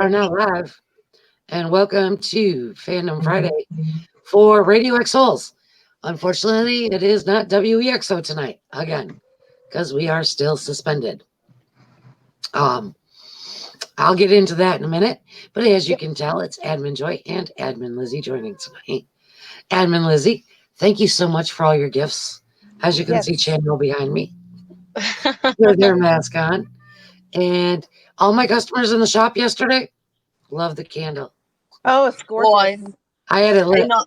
Are now live, and welcome to Fandom Friday for Radio X Souls. Unfortunately, it is not WEXO tonight again because we are still suspended. Um, I'll get into that in a minute, but as you can tell, it's Admin Joy and Admin Lizzie joining tonight. Admin Lizzie, thank you so much for all your gifts. As you can see, Yes. Channel behind me with their mask on, and all my customers in the shop yesterday love the candle. Oh, it's Well, gorgeous. I had it I lit. know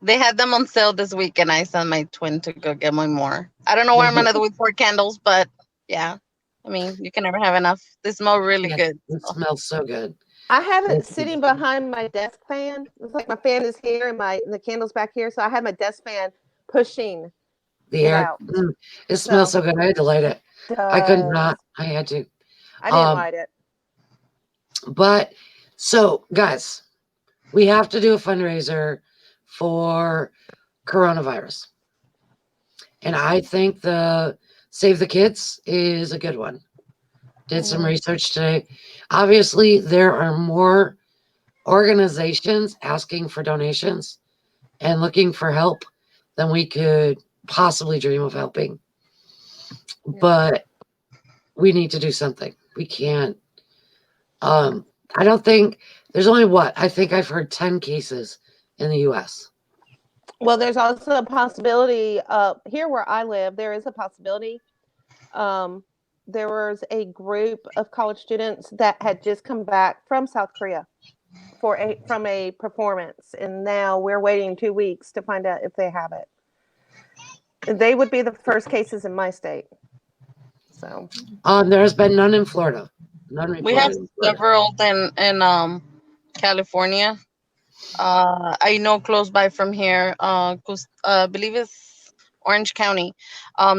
they had them on sale this week, and I sent my twin to go get me more. I don't know what I'm gonna do with 4 candles, but yeah, I mean, you can never have enough. They smell really Yeah, good. it So. smells so good. I have it It's sitting behind my desk fan. It's like my fan is here and the candle's back here. So I have my desk fan pushing the it air. out. It smells So so good. I had to light it. it I could does. not. I had to. I didn't Um, light it. but so guys, we have to do a fundraiser for coronavirus, and I think the Save the Kids is a good one. Did some research today. Obviously, there are more organizations asking for donations and looking for help than we could possibly dream of helping. But we need to do something. We can't. I don't think there's only what I think I've heard 10 cases in the U.S. Well, there's also a possibility here where I live, there is a possibility. Um, there was a group of college students that had just come back from South Korea from a performance, and now we're waiting 2 weeks to find out if they have it. They would be the first cases in my state. So There has been none in Florida. None We have reported in Florida. several in California. I know close by from here. I believe it's Orange County.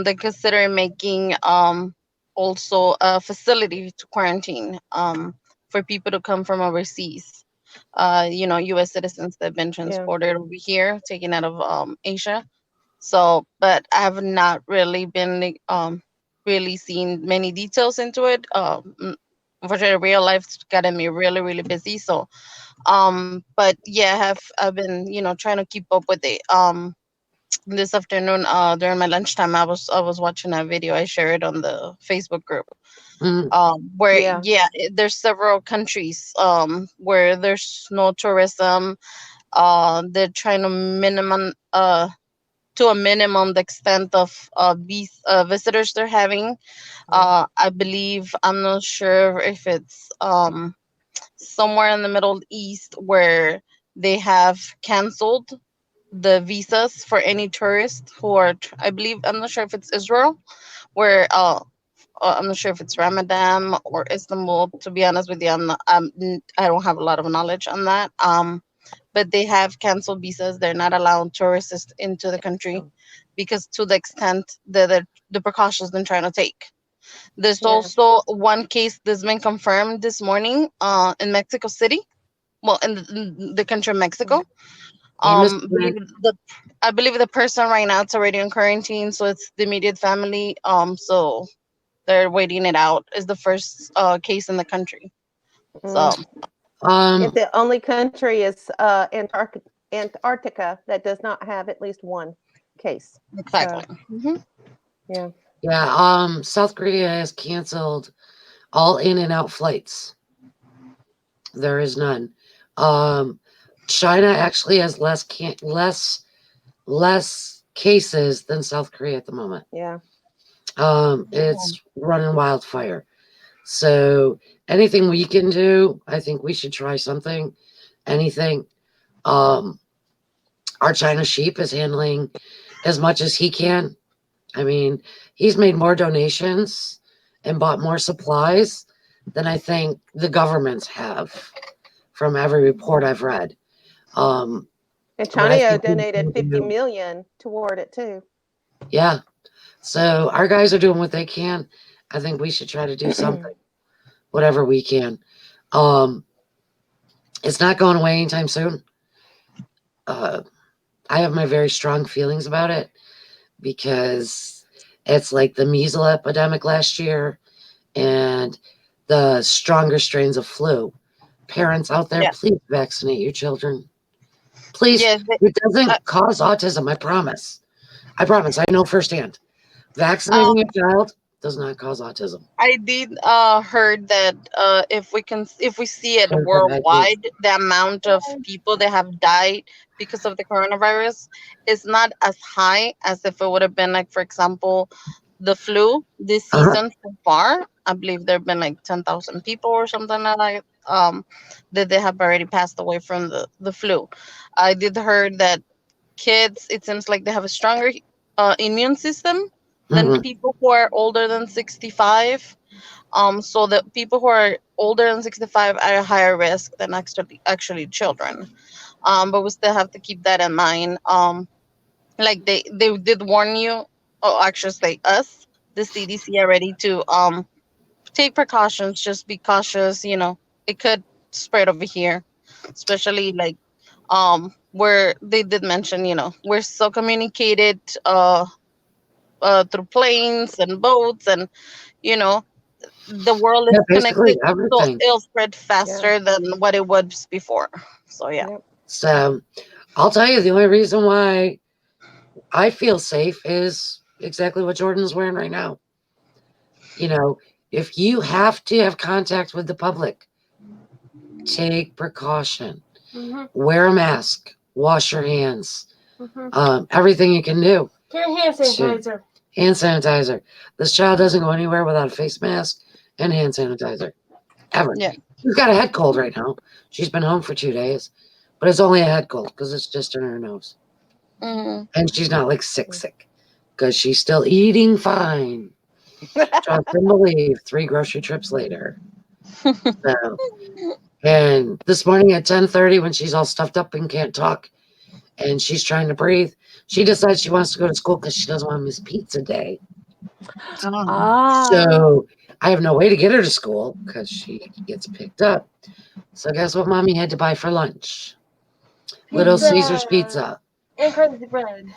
They consider making also a facility to quarantine for people to come from overseas. U.S. citizens that have been yeah, transported over here, taken out of Asia. So, but I have not really been really seen many details into it. Unfortunately, real life's gotten me really, really busy. So, but yeah, I've been trying to keep up with it. This afternoon, during my lunchtime, I was watching a video. I shared on the Facebook group. Mm, Where yeah. there's several countries where there's no tourism. They're trying to minimum the extent of these visitors they're having. I believe, I'm not sure if it's somewhere in the Middle East where they have canceled the visas for any tourists who are. I believe, I'm not sure if it's Israel, where I'm not sure if it's Ramadan or Istanbul. To be honest with you, I don't have a lot of knowledge on that. But they have canceled visas. They're not allowing tourists into the country because to the extent that the precautions they're trying to take. There's Yeah. also one case that's been confirmed this morning in Mexico City. Well, in the country of Mexico. Amos Believe Smith, the I believe the person right now it's already in quarantine, so it's the immediate family. So they're waiting it out. Is the first case in the country. So If um, the only country is Antarctica that does not have at least one case. exactly. So yeah, yeah, South Korea has canceled all in and out flights. There is none. Um, China actually has less cases than South Korea at the moment. yeah. It's running wildfire. So anything we can do, I think we should try something. Anything. Um, our China sheep is handling as much as he can. I mean, he's made more donations and bought more supplies than I think the governments have from every report I've read. Um, And but I China think we donated can 50 do, million toward it too. yeah. So our guys are doing what they can. I think we should try to do something, whatever we can. Um, it's not going away anytime soon. Uh, I have my very strong feelings about it because it's like the measles epidemic last year and the stronger strains of flu Parents out there, Yeah. please vaccinate your children. Please. Yes. It Uh, doesn't cause autism. I promise. I promise. I know firsthand. Vaccinating um, a child does not cause autism. I did heard that if we see it Cancer diabetes. worldwide, the amount of people that have died because of the coronavirus is not as high as if it would have been like, for example, the flu this Uh-huh. season so far. I believe there have been like 10,000 people or something like that, that they have already passed away from the flu. I did heard that kids, it seems like they have a stronger immune system than Mhm. people who are older than 65. So the people who are older than 65 are at higher risk than actually children. But we still have to keep that in mind. Like they did warn you, or actually say us, the CDC already, to take precautions. Just be cautious. It could spread over here, especially like where they did mention, we're so communicated through planes and boats, and you know the world is Yeah, basically connected, so everything. it'll spread faster than what it was before. So yeah. Yep. So I'll tell you the only reason why I feel safe is exactly what Jordan's wearing right now. You know, if you have to have contact with the public, take precaution. Mm-hmm. Wear a mask. Wash your hands. Mm-hmm. Everything you can do. Get hand sanitizer. Hand sanitizer. This child doesn't go anywhere without a face mask and hand sanitizer. Ever. Yeah. She's got a head cold right now. She's been home for 2 days, but it's only a head cold because it's just in her nose. Hmm. And she's not like sick because she's still eating fine. Trust and believe 3 grocery trips later. So, and this morning at 10:30 when she's all stuffed up and can't talk and she's trying to breathe, she decides she wants to go to school because she doesn't want to miss pizza day. Ah. So I have no way to get her to school because she gets picked up. So guess what mommy had to buy for lunch? Little Caesar's pizza. And crazy bread.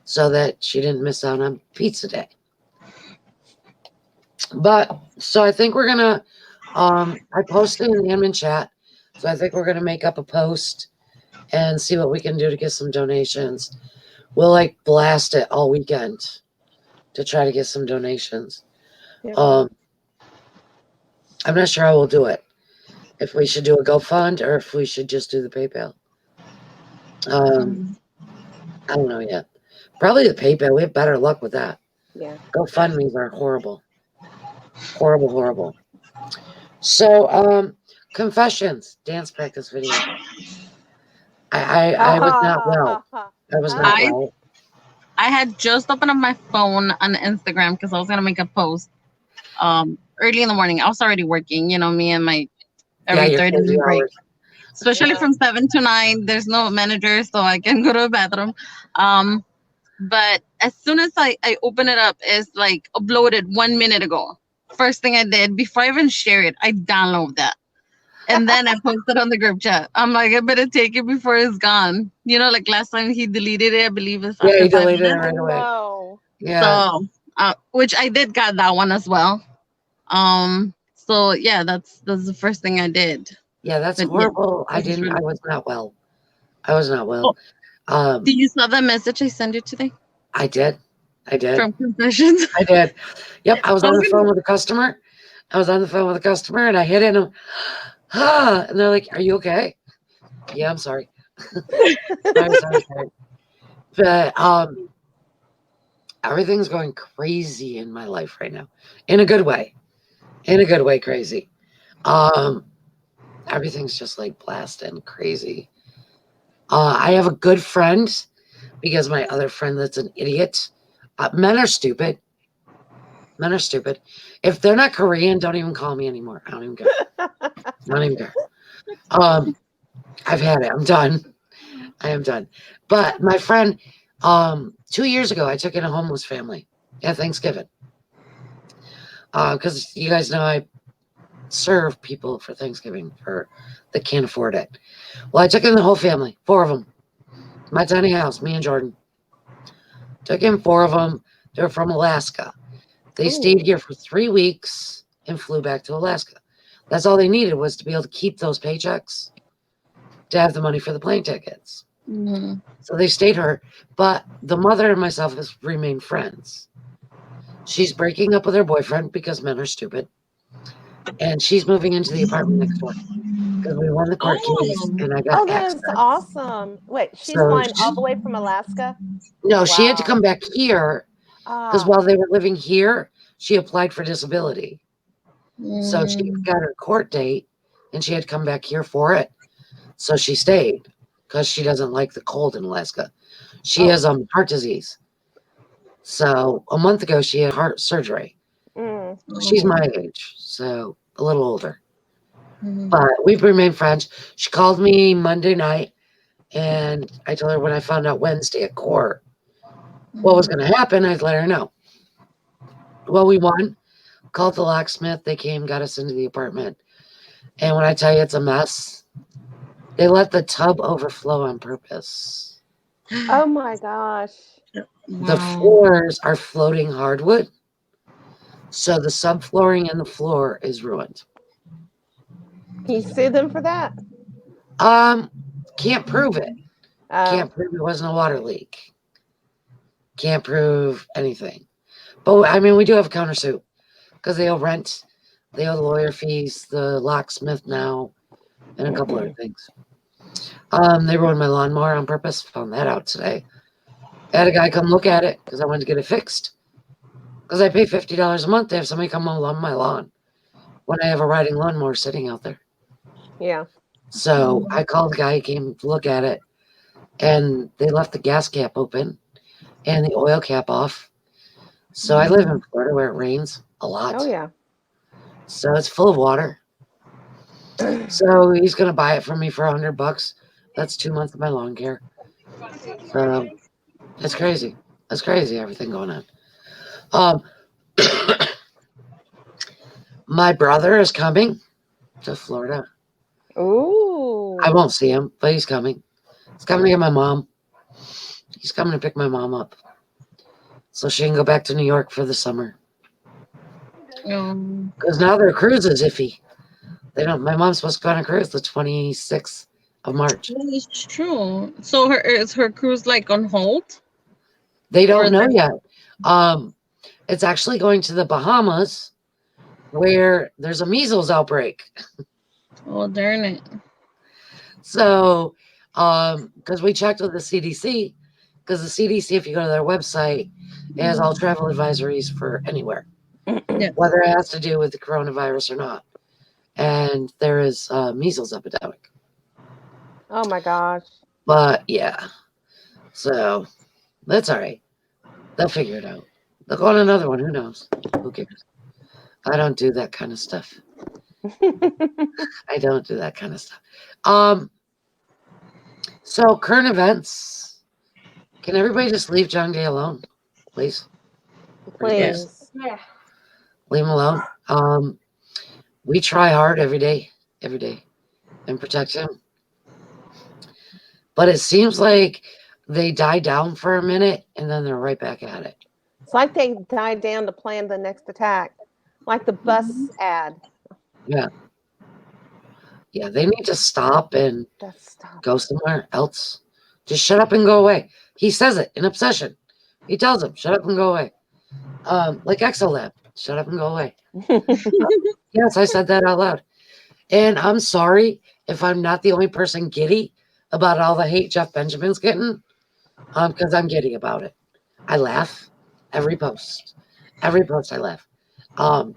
So that she didn't miss out on pizza day. But so I think we're gonna I posted in the admin chat. So I think we're gonna make up a post and see what we can do to get some donations. We'll like blast it all weekend to try to get some donations. Yep. I'm not sure how we'll do it. If we should do a GoFund or if we should just do the PayPal. I don't know yet. Probably the PayPal. We have better luck with that. Yeah. GoFundMe's are horrible. Horrible. So, confessions, dance practice video. I was not well. I was not I well. I had just opened up my phone on Instagram because I was gonna make a post early in the morning. I was already working, me and my every your 30 crazy minute break. hours. Especially Yeah. from 7 to 9. There's no manager, so I can go to the bathroom. But as soon as I open it up, it's like uploaded 1 minute ago. First thing I did before I even share it, I download that. And then I posted on the group chat. I'm like, I better take it before it's gone. Like last time he deleted it, I believe it's Yeah, after he 5 deleted it minutes. right away. No. Yeah. So, which I did got that one as well. So yeah, that's the first thing I did. Yeah, that's But yeah, horrible. this is really- I was not well. I was not well. Did you saw the message I sent you today I did. from Confessions? I did. Yep. I was I on was the gonna- phone with a customer. And I hit it and and they're like, "Are you okay?" Yeah, I'm sorry. sorry. But everything's going crazy in my life right now. In a good way. Crazy. Everything's just like blasting crazy. I have a good friend because my other friend that's an idiot. Men are stupid. If they're not Korean, don't even call me anymore. I don't even care. I've had it. I'm done. I am done. But my friend, 2 years ago, I took in a homeless family at Thanksgiving. Because you guys know I serve people for Thanksgiving that can't afford it. Well, I took in the whole family, 4 of them. My tiny house, me and Jordan. Took in 4 of them. They're from Alaska. They stayed here for 3 weeks and flew back to Alaska. That's all they needed, was to be able to keep those paychecks to have the money for the plane tickets. Mm-hmm. So they stayed her, but the mother and myself has remained friends. She's breaking up with her boyfriend because men are stupid, and she's moving into the apartment next door because we won the court case Oh. and I Oh, got that's access. awesome. Wait, she's So flying all the way from Alaska? no, she had to Wow. come back here because Ah, while they were living here, she applied for disability. So she Mm. got her court date and she had to come back here for it. So she stayed because she doesn't like the cold in Alaska. She has heart disease. So a month ago she had heart surgery. mm. She's Oh. my age, so a little older. Mhm. But we've remained friends. She called me Monday night and I told her when I found out Wednesday at court what was going to happen, I'd let her know. Well, we won. Called the locksmith. They came, got us into the apartment. And when I tell you it's a mess, they let the tub overflow on purpose. Oh my gosh. The Wow. floors are floating hardwood. So the subflooring and the floor is ruined. Can you sue them for that? Can't prove it. Can't prove it wasn't a water leak. Can't prove anything. But I mean, we do have a countersuit because they owe rent, they owe the lawyer fees, the locksmith now, and a couple other things. They ruined my lawnmower on purpose. Found that out today. I had a guy come look at it because I wanted to get it fixed. Because I pay $50 a month to have somebody come mow my lawn when I have a riding lawnmower sitting out there. Yeah. So I called the guy, he came to look at it, and they left the gas cap open and the oil cap off. So I live in Florida where it rains a lot. Oh yeah. So it's full of water. So he's gonna buy it from me for $100. That's 2 months of my lawn care. So it's crazy. That's crazy. Everything going on. My brother is coming to Florida. Ooh. I won't see him, but he's coming. He's coming to get my mom. He's coming to pick my mom up so she can go back to New York for the summer. Because now their cruise is iffy. They don't. My mom's supposed to go on a cruise the 26th of March. It's true. So is her cruise like on hold? They don't know yet. It's actually going to the Bahamas where there's a measles outbreak. Oh, darn it. So, because we checked with the CDC, because the CDC, if you go to their website, it has all travel advisories for anywhere, whether it has to do with the coronavirus or not. And there is a measles epidemic. Oh my gosh. But yeah, so that's all right. They'll figure it out. They'll go on another one. Who knows? Who cares? I don't do that kind of stuff. I don't do that kind of stuff. So current events. Can everybody just leave John Day alone, please? Please. Yeah. Leave him alone. We try hard every day, and protect him. But it seems like they die down for a minute and then they're right back at it. It's like they died down to plan the next attack. Like the bus ad. Yeah. Yeah, they need to stop and Stop. go somewhere else. Just shut up and go away. He says it in Obsession. He tells him, shut up and go away. Like Exolab, shut up and go away. Yes, I said that out loud. And I'm sorry if I'm not the only person giddy about all the hate Jeff Benjamin's getting, because I'm giddy about it. I laugh every post. Every post I laugh. I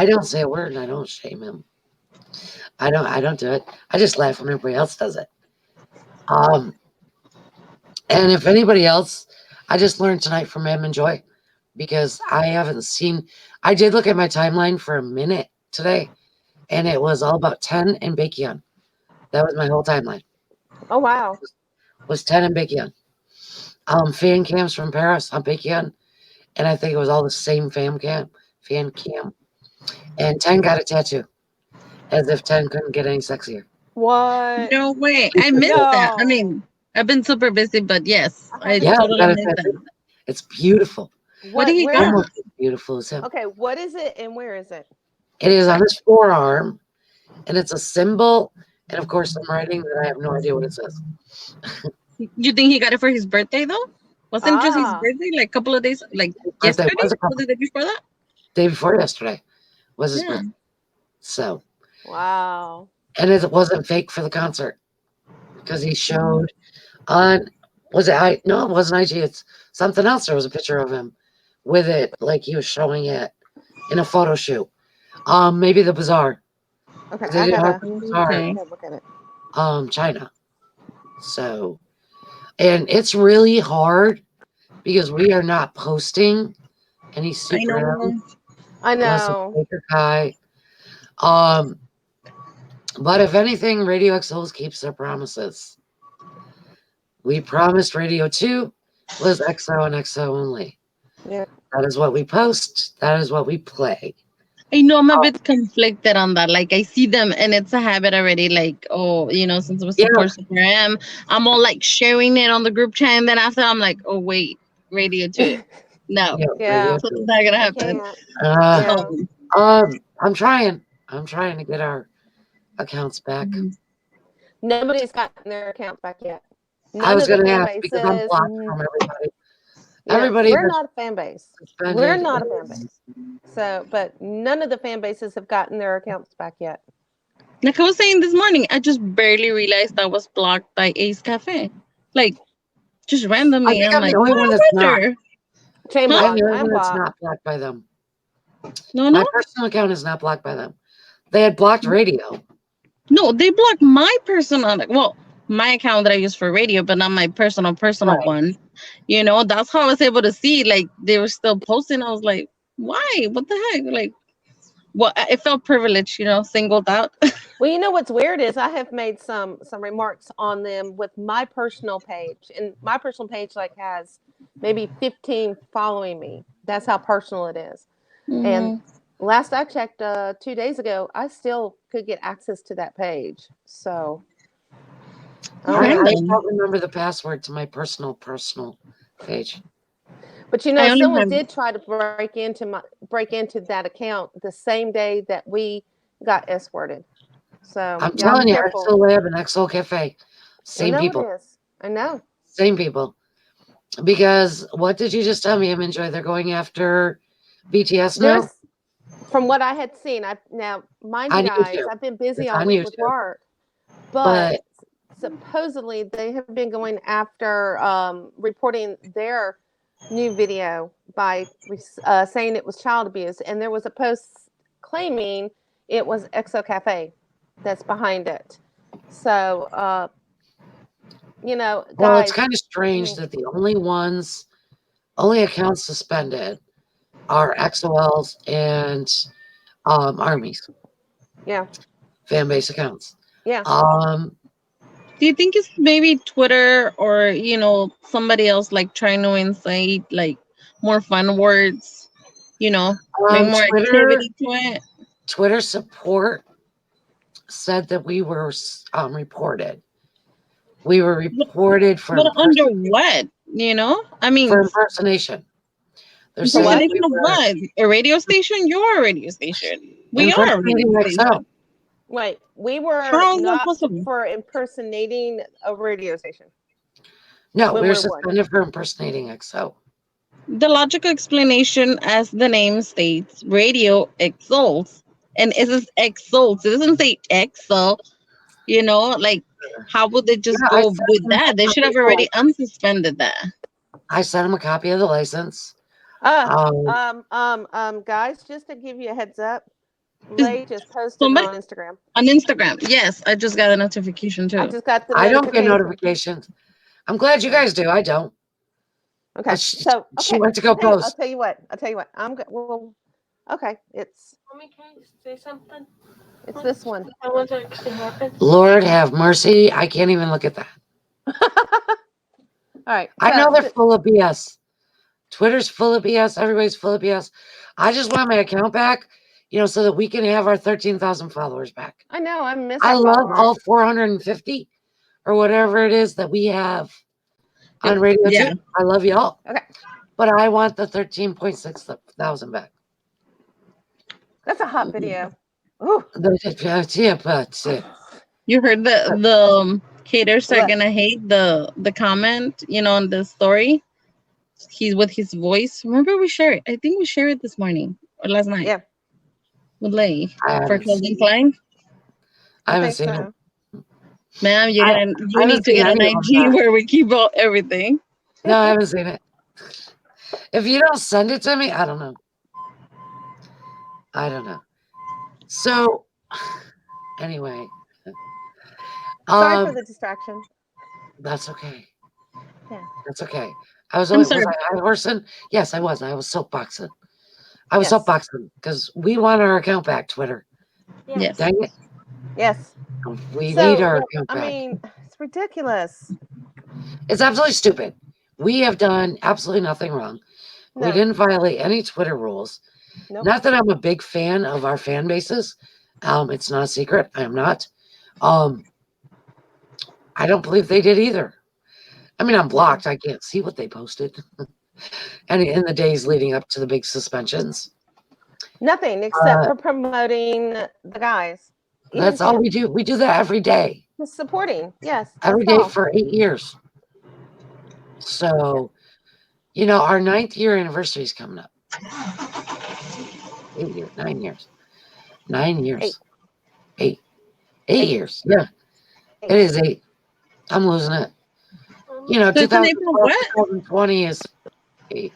don't say a word and I don't shame him. I don't do it. I just laugh when everybody else does it. And if anybody else, I just learned tonight from Em and Joy because I haven't seen, I did look at my timeline for a minute today and it was all about 10 and Baekhyun. That was my whole timeline. Oh wow. Was 10 and Baekhyun. Fan cams from Paris on Baekhyun. And I think it was all the same fan cam. And 10 got a tattoo. As if 10 couldn't get any sexier. What? No way. I missed that. I mean, I've been super busy, but yes, I totally got a missed tattoo. that. It's beautiful. What did he got? Almost as beautiful as him. Okay, what is it and where is it? It is on his forearm, and it's a symbol, and of course, some writing that I have no idea what it says. You think he got it for his birthday though? Wasn't just his Ah, birthday like a couple of days, like His birthday yesterday? was a Was couple it the day before that? day before yesterday was his Yeah. birthday. So, wow. and it wasn't fake for the concert because he showed on was it I no it wasn't IG, it's something else. There was a picture of him with it, like he was showing it in a photo shoot. Maybe the bazaar. Okay, They I did have gotta, the bazaar, Okay. I gotta look at it. China. So, and it's really hard because we are not posting any I super know. I unless it's know. Baker Kai. But if anything, Radio XOs keeps their promises. We promised Radio 2 was XO and XO only. Yeah. That is what we post. That is what we play. I know I'm a bit conflicted on that. Like I see them and it's a habit already. Like, oh, since it was Yeah. support M, I'm all like sharing it on the group chat, and then after I'm like, oh wait, Radio 2. No. Yeah. Yeah. Radio So 2. it's not gonna I happen. can't. Uh, Yeah. I'm trying. I'm trying to get our accounts back. Nobody's gotten their accounts back yet. I None was of the going to fan ask because I'm bases. blocked from everybody. Yeah, Everybody we're that's not a fan base. suspended We're not a fan is- base. So, but none of the fan bases have gotten their accounts back yet. Like I was saying this morning, I just barely realized I was blocked by Ace Cafe. Like just I randomly, think I'm I'm the like, only one that's not. Chain Huh? I'm block. the only I'm one that's blocked. not blocked by them. No, My no, personal account is not blocked by them. They had blocked radio. no. They blocked my personal. Well, my account that I use for radio, but not my personal Right. one. That's how I was able to see. Like they were still posting. I was like, why? What the heck? Like, well, it felt privileged. Singled out. Well, you know what's weird is I have made some remarks on them with my personal page, and my personal page has maybe 15 following me. That's how personal it is. And Mhm. last I checked 2 days ago, I still could get access to that page. So I don't I know. Random. don't remember the password to my personal page. But I only someone have. did try to break into that account the same day that we got escorted. So I'm y'all telling be you, careful. XO Lab and XO Cafe, I same know people, it is. I know. same people. Because what did you just tell me? I'm enjoying. They're going after BTS now. There's from what I had seen. Now, mind you On guys, YouTube. I've been busy It's all on week with YouTube. work, but supposedly they have been going after reporting their new video by saying it was child abuse, and there was a post claiming it was Exo Cafe that's behind it. So, Well, guys, it's kind of strange that the only accounts suspended are XOLs and armies, yeah, fan base accounts. yeah. Do you think it's maybe Twitter or somebody else like trying to incite like more fun words? Bring more Twitter activity to it. Twitter support said that we were reported. We were reported for But under what? I mean, impersonation. They're For saying what? impersonation of we were what? A radio station? You're a radio station. We are a radio impersonating XO. station. Wait, we were How is that not possible? for impersonating a radio station. No, When we were we're what? suspended for impersonating XO. The logical explanation, as the name states, radio exalts, and it says exalts. It doesn't say exo. Like how would they just Yeah, I go sent with them that? They a should have copy of already the license. unsuspended that. I sent him a copy of the license. Guys, just to give you a heads up, Is Lay just posted somebody on Instagram. on Instagram? Yes, I just got a notification too. I just got the I don't get notification. notifications. I'm glad you guys do. I don't. Okay, She okay. went to go Hey, I'll post. tell you what. I'm good. Well, okay. It's Mommy, can I say something? this one. I want to actually happen. Lord have mercy. I can't even look at that. All right. I know they're full of BS. Twitter's full of BS. Everybody's full of BS. I just want my account back, so that we can have our 13,000 followers back. I know. I miss. I our love followers. all 450 or whatever it is that we have on radio Yeah. too. I love y'all. Okay. But I want the 13.6 thousand back. That's a hot video. Ooh. Yeah, but You heard the haters are What? gonna hate the comment, on the story. He's with his voice. Remember we shared it. I think we shared it this morning or last night Yeah, with Lay I for haven't Calvin seen. Klein. I I haven't think seen it. so. Ma'am, I, you I need haven't to seen get an any of them. IG where we keep all everything. No, I haven't seen it. If you don't send it to me, I don't know. I don't know. So, anyway, Sorry for the distraction. that's okay. Yeah. That's okay. I was I'm was sorry. I high horsing? Yes, I was. I was soapboxing. I was Yes. soapboxing because we want our account back, Twitter. Yeah. Yes. Dang it. Yes. We So, need our account I back. mean, it's ridiculous. It's absolutely stupid. We have done absolutely nothing wrong. We No. didn't violate any Twitter rules. Nope. Not that I'm a big fan of our fan bases. It's not a secret. I am not. I don't believe they did either. I mean, I'm blocked. I can't see what they posted. And in the days leading up to the big suspensions. Nothing except for promoting the guys. Even That's all Tim. we do. We do that every day. Just supporting. Yes. Every That's day all. for 8 years. So, our 9th year anniversary is coming up. 8 years, 9 years. 9 years. 8. 8 years. Yeah. It is 8. I'm losing it. So it's an April 2012, what? 2020 is 8.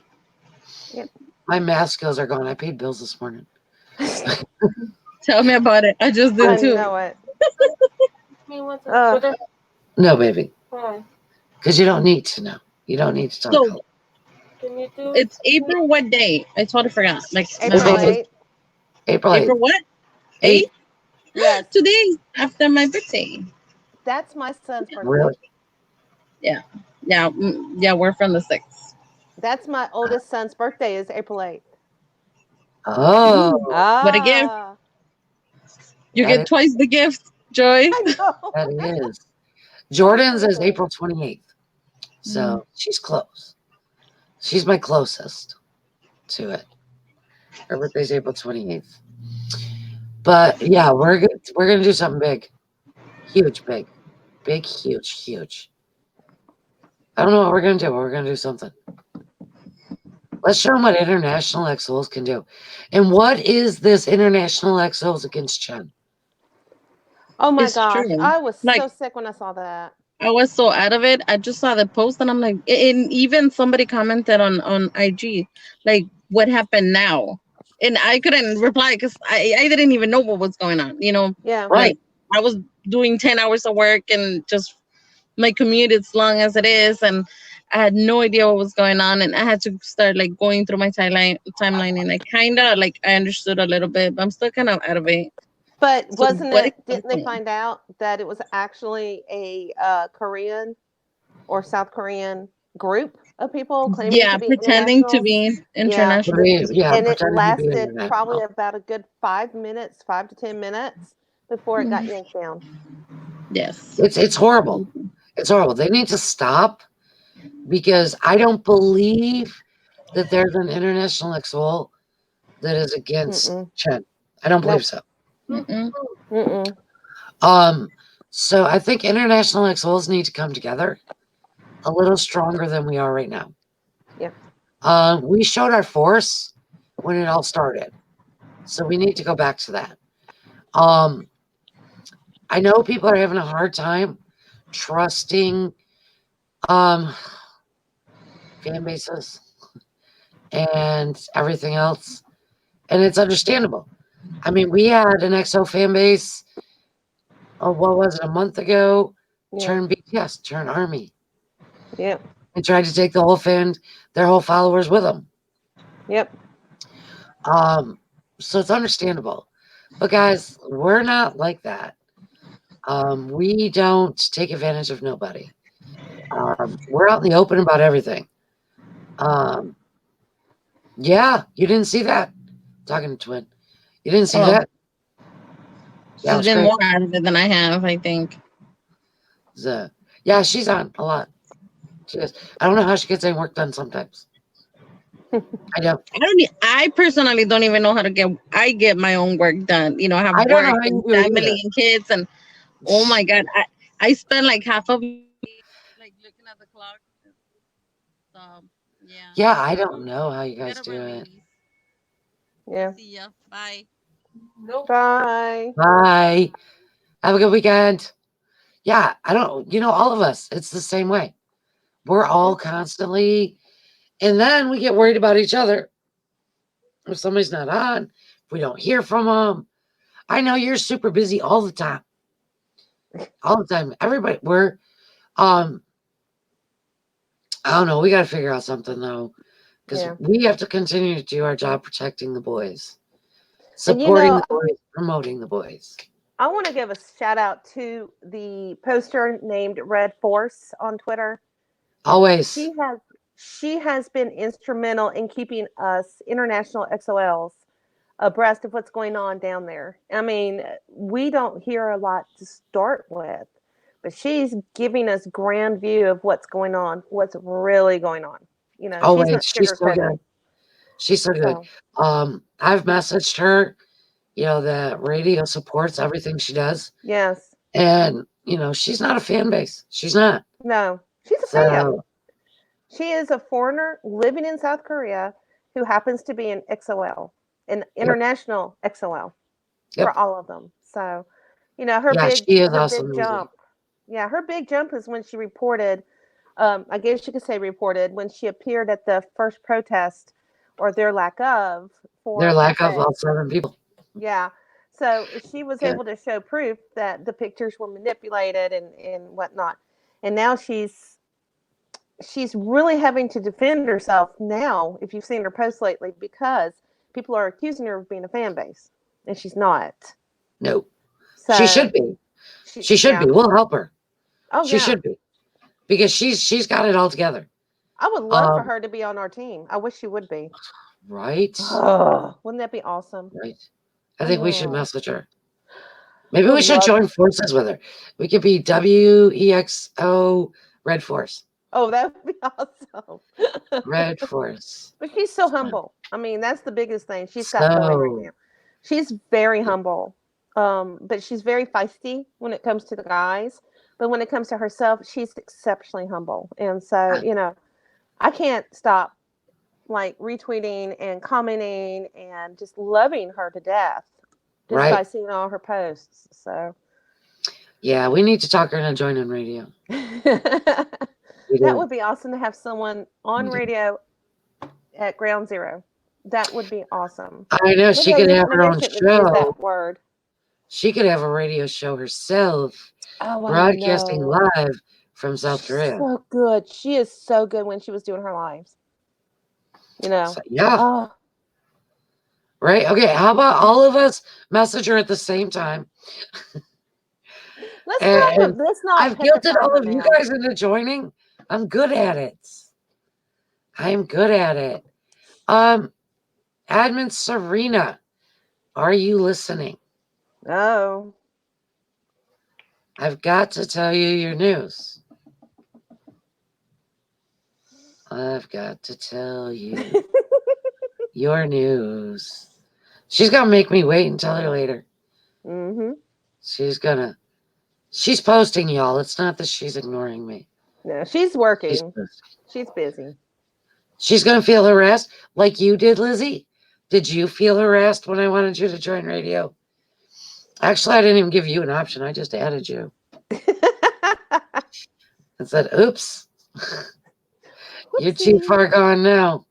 Yep. My math skills are gone. I paid bills this morning. Tell me about it. I just I did too. know it. Me what's on Twitter? No, baby. Why? Because you don't need to know. You don't need to talk. So Can you do it's April what day? I totally forgot. Like April April 8th. April 8th. April what? 8. 8? Yes. Today after my birthday. That's my son's birthday. Really? Yeah. Yeah. Yeah. We're from the 6th. That's my oldest son's birthday is April 8th. Oh, What a gift. Ah. You That get twice the gift, Joy. I know. that is. Jordan's is April 28th. So she's close. She's my closest to it. Her birthday's April 28th. But yeah, we're gonna do something big. Huge, big. Big, huge, huge. I don't know what we're gonna do, but we're gonna do something. Let's show them what international XOs can do. And what is this international XOs against Chen? Oh my It's gosh. true. I was Like- so sick when I saw that. I was so out of it. I just saw the post and I'm like, and even somebody commented on IG, like, what happened now? And I couldn't reply because I didn't even know what was going on. Yeah. Right. Like, I was doing 10 hours of work and just my commute is long as it is. And I had no idea what was going on. And I had to start like going through my timeline. And I kind of like, I understood a little bit, but I'm still kind of out of it. But So wasn't what it? is Didn't they happening? find out that it was actually a Korean or South Korean group of people claiming Yeah, to be pretending to internationals? be international. Yeah, And it pretending to be lasted probably international. about a good 5 minutes, 5 to 10 minutes before it got yanked down. Yes. It's horrible. It's horrible. They need to stop because I don't believe that there's an international XOL that is against Chen. I don't believe so. Mm-mm. So I think international XOLs need to come together a little stronger than we are right now. Yeah. We showed our force when it all started. So we need to go back to that. I know people are having a hard time trusting fan bases and everything else. And it's understandable. I mean, we had an XO fan base, what was it, a month ago, turn BTS, turn Army. Yep. And tried to take their whole followers with them. Yep. So it's understandable. But guys, we're not like that. We don't take advantage of nobody. We're out in the open about everything. Yeah, you didn't see that. Talking to Twin. You didn't see that? Yeah, She's been more out of it than I have, I think. Yeah, she's on a lot. She is. I don't know how she gets any work done sometimes. I don't. I personally don't even know how to get my own work done. You know, I have I don't know work how you and do it family either. and kids, and oh my god, I spend like half of my day like looking at the clock. So yeah, Yeah, I don't know how you guys do whatever, it. ladies. Yeah. See ya. Bye. Nope. Bye. Bye. Have a good weekend. Yeah, I don't. All of us. It's the same way. We're all constantly, and then we get worried about each other. If somebody's not on, if we don't hear from them. I know you're super busy all the time. All the time. Everybody, um, I don't know. We got to figure out something though, because Yeah. we have to continue to do our job protecting the boys, And supporting the boys, promoting the boys. I want to give a shout out to the poster named Red Force on Twitter. Always. She has been instrumental in keeping us international XOLs abreast of what's going on down there. I mean, we don't hear a lot to start with, but she's giving us grand view of what's going on, what's really going on. She's Always. not She's so sugarcoating. good. She's so good. So, I've messaged her, the radio supports everything she does. yes. And, she's not a fan base. She's not. No, she's a fan. So, She is a foreigner living in South Korea who happens to be an XOL, an yep. international XOL for Yep. all of them. So, her Yeah, big she is her awesome. big jump. Yeah, her big jump is when she reported, I guess you could say reported, when she appeared at the first protest or their lack of for Their lack of Buffet. all 7 people. Yeah. So she was Yeah. able to show proof that the pictures were manipulated and whatnot. And now she's really having to defend herself now, if you've seen her post lately, because people are accusing her of being a fan base, and she's not. No. So She should be. She should be. We'll help her. Oh, she should be. Because she's got it all together. I would love for her to be on our team. I wish she would be. Right? Wouldn't that be awesome? Right. I think we should message her. Maybe we should join forces with her. We could be WEXO Red Force. Oh, that would be awesome. Red Force. But she's so humble. I mean, that's the biggest thing she's got going right now. She's very humble. But she's very feisty when it comes to the guys. But when it comes to herself, she's exceptionally humble. And so, I can't stop like retweeting and commenting and just loving her to death just by seeing all her posts. So yeah, we need to talk her into joining radio. That would be awesome to have someone on radio at Ground Zero. That would be awesome. I know. She could have her own show. That word. She could have a radio show herself, broadcasting live from South Korea. So good. She is so good when she was doing her lives. So, yeah. Right. Okay. How about all of us message her at the same time? Let's not. I've guilted all of you guys into joining. I'm good at it. I'm good at it. Admin Serena, are you listening? Oh. I've got to tell you your news. I've got to tell you your news. She's going to make me wait and tell her later. Mm-hmm. She's posting, y'all. It's not that she's ignoring me. No, she's working. She's busy. She's going to feel harassed like you did, Lizzie. Did you feel harassed when I wanted you to join radio? Actually, I didn't even give you an option. I just added you. I said, oops. You're too far gone now.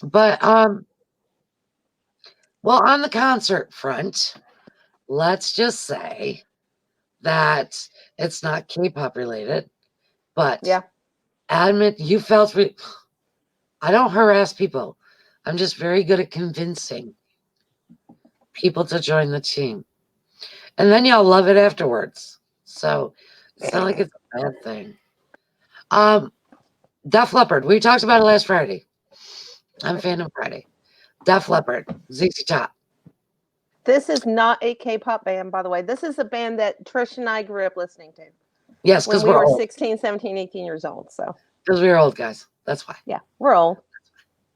But, well, on the concert front, let's just say that it's not K-pop related, but admit you felt I don't harass people. I'm just very good at convincing people to join the team. And then y'all love it afterwards. So it's not like it's a bad thing. Def Leppard. We talked about it last Friday. On Fandom Friday. Def Leppard. ZZ Top. This is not a K-pop band, by the way. This is a band that Trish and I grew up listening to. Yes, because we were old. 16, 17, 18 years old. So because we were old guys. That's why. Yeah, we're old.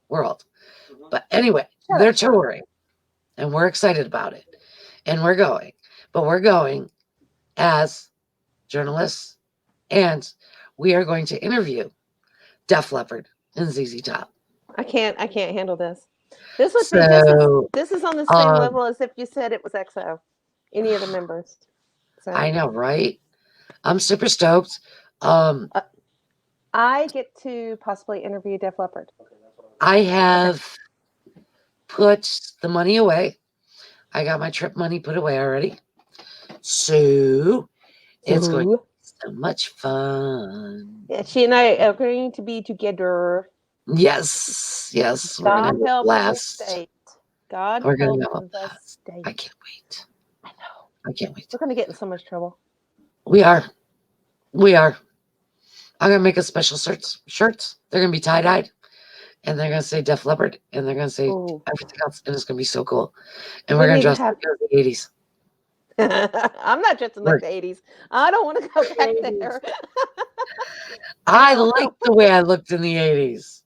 world. But anyway, Shut they're up, Sean. touring and we're excited about it. And we're going. But we're going as journalists and we are going to interview Def Leppard and ZZ Top. I can't handle this. This would be So this is on the same level as if you said it was EXO, any of the members. So I know, right? I'm super stoked. I get to possibly interview Def Leppard. I have put the money away. I got my trip money put away already. So it's going to be so much fun. Yeah, she and I are going to be together. Yes. We're God going to help the blast. state. God We're help gonna have a the blast. state. I can't wait. I know. I can't wait. We're going to get in so much trouble. We are. I'm going to make a special shirts. They're going to be tie-dyed. And they're going to say Def Leppard. And they're going to say everything else. And it's going to be so cool. And we're going to dress like the 80s. I'm not dressing like the 80s. I don't want to go back there. I like the way I looked in the 80s.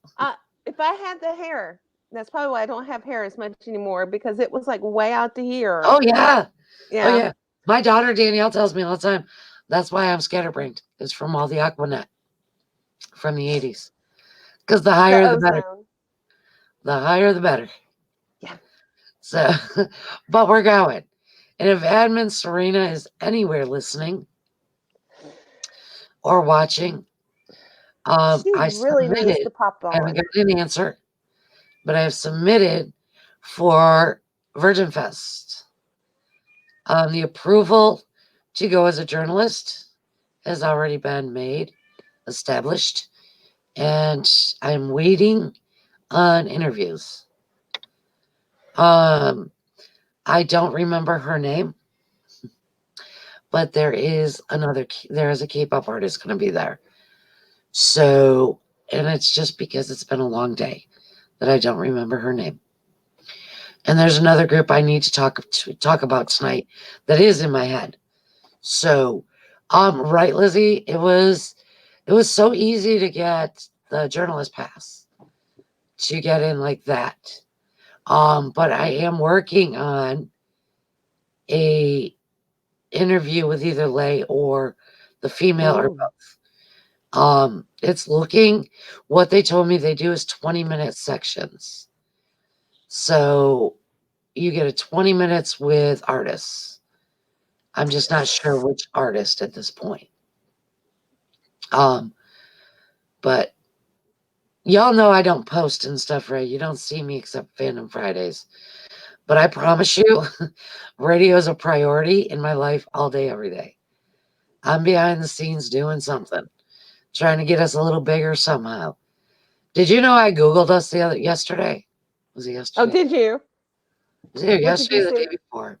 If I had the hair, that's probably why I don't have hair as much anymore, because it was like way out to here. Oh, yeah. Yeah. Oh, yeah. My daughter, Danielle, tells me all the time, that's why I'm scatterbrained. It's from all the Aquanet from the 80s. Because the higher the better. The higher the better. Yeah. So, but we're going. And if Admin Serena is anywhere listening or watching, she I really needs submitted. to pop on. I haven't got an answer, but I have submitted for Virgin Fest. The approval to go as a journalist has already been established, and I'm waiting on interviews. I don't remember her name, but there is a K-pop artist going to be there. So, and it's just because it's been a long day that I don't remember her name. And there's another group I need to talk about tonight that is in my head. So, right, Lizzie, it was so easy to get the journalist pass to get in like that. But I am working on a interview with either Lay or the female or both. It's looking, what they told me they do is 20-minute sections. So you get a 20 minutes with artists. I'm just not sure which artist at this point. But y'all know I don't post and stuff, right? You don't see me except Fandom Fridays. But I promise you, radio is a priority in my life all day, every day. I'm behind the scenes doing something, trying to get us a little bigger somehow. Did you know I Googled us yesterday? Was it yesterday? Oh, did you? Was it yesterday or the day before?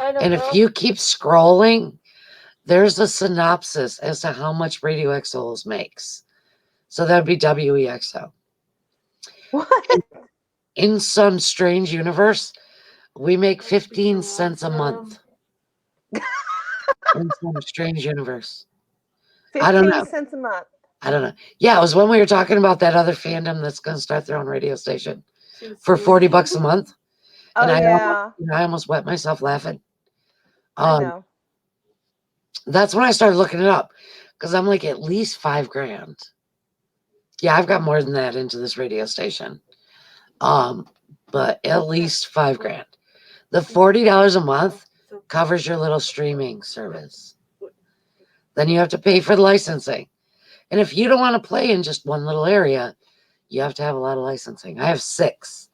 And if you keep scrolling, there's a synopsis as to how much Radio Exos makes. So that'd be WEXO. What? In some strange universe, we make 15 cents a month. In some strange universe. 15 cents a month. I don't know. Yeah, it was when we were talking about that other fandom that's going to start their own radio station for $40 a month. Oh, and yeah. I almost wet myself laughing. I know. That's when I started looking it up, because I'm like, at least $5,000. Yeah, I've got more than that into this radio station. But at least $5,000. The $40 a month covers your little streaming service. Then you have to pay for the licensing. And if you don't want to play in just one little area, you have to have a lot of licensing. I have 6.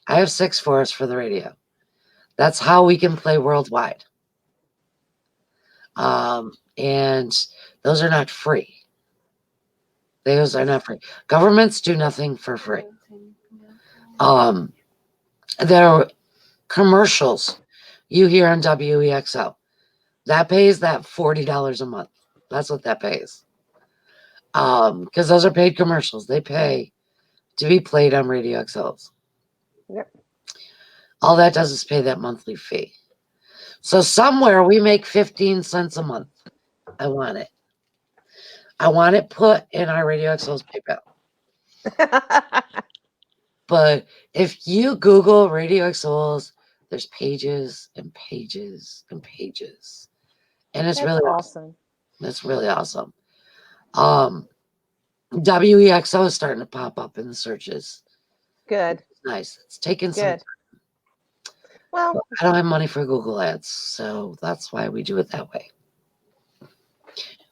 I have 6 for us for the radio. That's how we can play worldwide. And those are not free. Those are not free. Governments do nothing for free. There are commercials you hear on WEXO. That pays that $40 a month. That's what that pays. Because those are paid commercials. They pay to be played on Radio XLs. Yep. All that does is pay that monthly fee. So somewhere we make 15 cents a month. I want it. I want it put in our Radio XL's PayPal. But if you Google Radio X Souls, there's pages and pages and pages. And it's That's really awesome. awesome. It's really awesome. WEXO is starting to pop up in the searches. Good. It's nice. It's taking some. Good. Well, But I don't have money for Google Ads, so that's why we do it that way.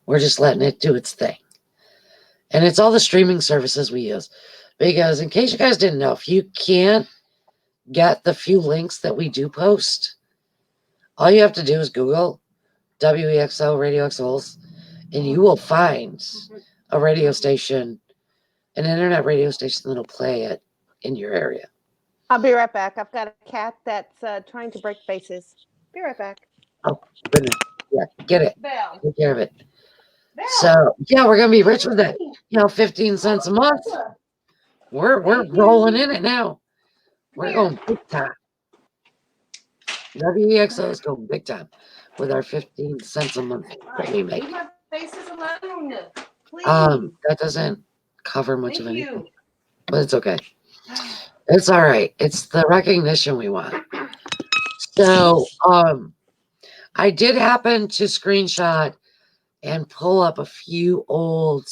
We're just letting it do its thing. And it's all the streaming services we use. Because in case you guys didn't know, if you can't get the few links that we do post, all you have to do is Google WEXO Radio X Souls, and you will find a radio station, an internet radio station that'll play it in your area. I'll be right back. I've got a cat that's trying to break faces. Be right back. Oh, goodness. Yeah, get it. Bell. Take care of it. Bell. So, yeah, we're going to be rich with it. 15 cents a month. We're rolling in it now. We're going big time. WEXO is going big time with our 15 cents a month that we make. Leave my faces alone. Please. That doesn't cover much of anything, but it's okay. It's all right. It's the recognition we want. So, I did happen to screenshot and pull up a few old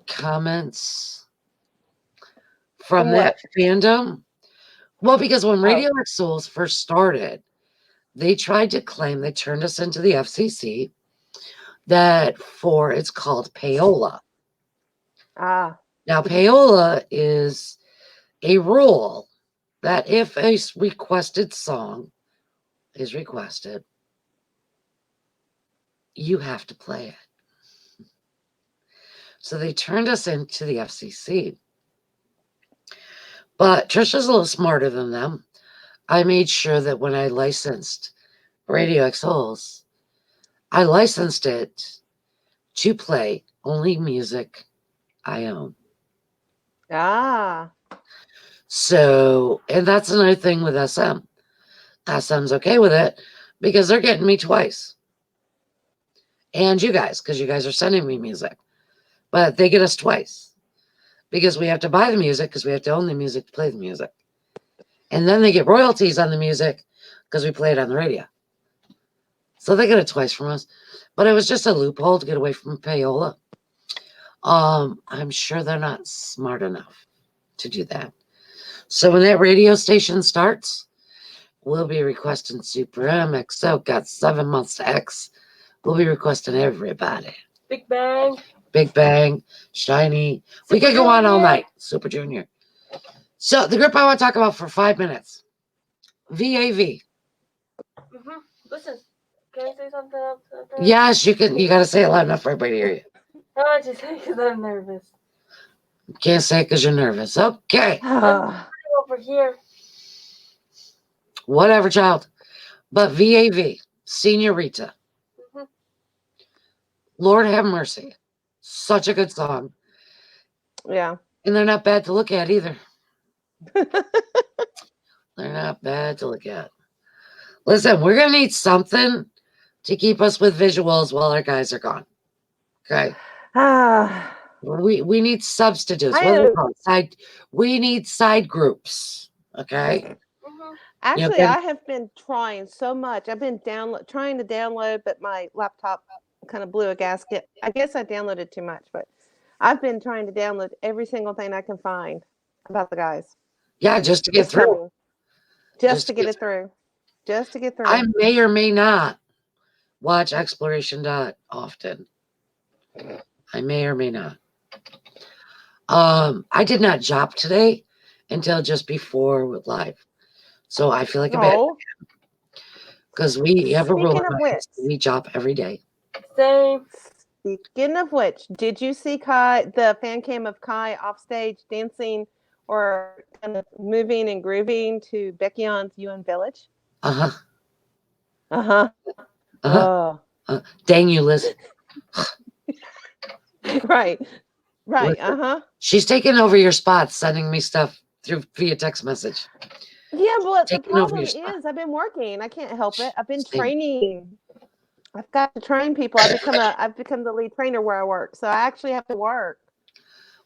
comments from that fandom. Well, because when Radio X Souls first started, they tried to claim they turned us into the FCC it's called payola. Ah. Now, payola is a rule that if a requested song is requested, you have to play it. So they turned us into the FCC. But Trisha's a little smarter than them. I made sure that when I licensed Radio X Souls, I licensed it to play only music I own. Ah. So, and that's another thing with SM. SM's okay with it because they're getting me twice. And you guys, because you guys are sending me music. But they get us twice because we have to buy the music because we have to own the music to play the music. And then they get royalties on the music because we play it on the radio. So they get it twice from us. But it was just a loophole to get away from payola. I'm sure they're not smart enough to do that. So when that radio station starts, we'll be requesting Super MXO. Got 7 months to X. We'll be requesting everybody. Big Bang. Big Bang, Shiny. We could go on all night. Super Junior. So the group I want to talk about for 5 minutes. VAV. Listen, can I say something else? Yes, you can. You got to say it loud enough for everybody to hear you. No, I just say because I'm nervous. You can't say it because you're nervous. Okay. Over here. Whatever, child. But VAV, Senorita. Lord have mercy. Such a good song. Yeah. And they're not bad to look at either. They're not bad to look at. Listen, we're going to need something to keep us with visuals while our guys are gone. Okay? We need substitutes. What do we call it? We need side groups. Okay? Actually, I have been trying so much. I've been trying to download, but my laptop kind of blew a gasket. I guess I downloaded too much, but I've been trying to download every single thing I can find about the guys. Yeah, just to get through. Just to get it through. Just to get through. I may or may not watch Exploration Dot often. I may or may not. I did not job today until just before live. So I feel like a bad because we have a rule. We job every day. Same. Speaking of which, did you see Kai, the fan cam of Kai off stage dancing or kind of moving and grooving to Becky On's UN Village? Dang you, Liz. Right. She's taking over your spots, sending me stuff via text message. Yeah, but the problem is I've been working. I can't help it. I've been training. I've got to train people. I've become the lead trainer where I work, so I actually have to work.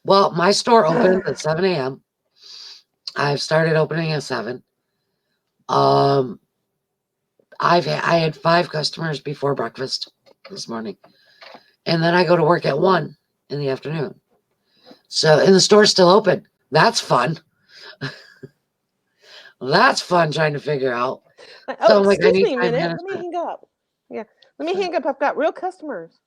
Well, my store opens at 7 a.m. I've started opening at 7. Um, I had 5 customers before breakfast this morning, and then I go to work at 1 in the afternoon. So, and the store's still open. That's fun. That's fun trying to figure out. So Oh, I'm like, I excuse need me a time minute. Let me management. hang up. Yeah, let me hang up. I've got real customers.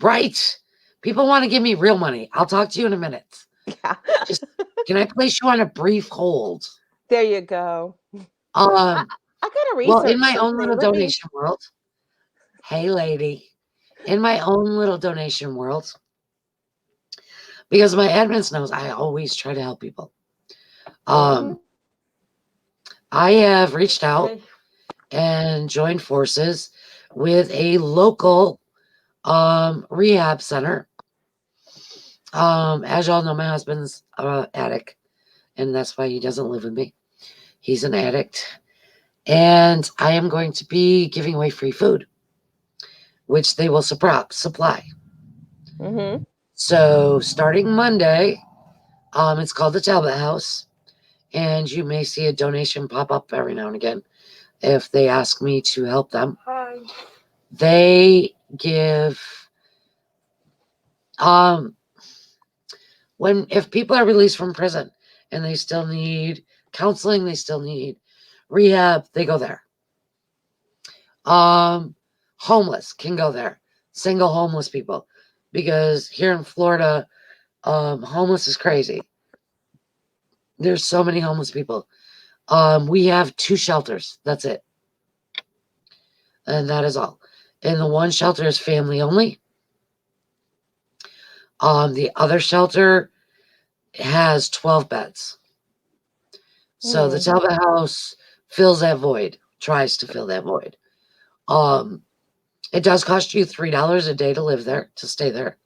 Right. People want to give me real money. I'll talk to you in a minute. Yeah. Just can I place you on a brief hold? There you go. Um, I gotta well, research in my own something. little Let me. donation world, hey lady, in my own little donation world, because my admins knows I always try to help people. Mhm. I have reached out Okay. and joined forces with a local rehab center. As y'all know, my husband's addict, and that's why he doesn't live with me. He's an addict. And I am going to be giving away free food, which they will supply. Mhm. So starting Monday, it's called the Talbot House, and you may see a donation pop up every now and again if they ask me to help them. Hi. They give if people are released from prison and they still need counseling, they still need rehab, they go there. Homeless can go there. Single homeless people, because here in Florida, homeless is crazy. There's so many homeless people. We have 2 shelters. That's it. And that is all. And the one shelter is family only. The other shelter has 12 beds. So the Talbot House fills that void, tries to fill that void. It does cost you $3 a day to live there, to stay there,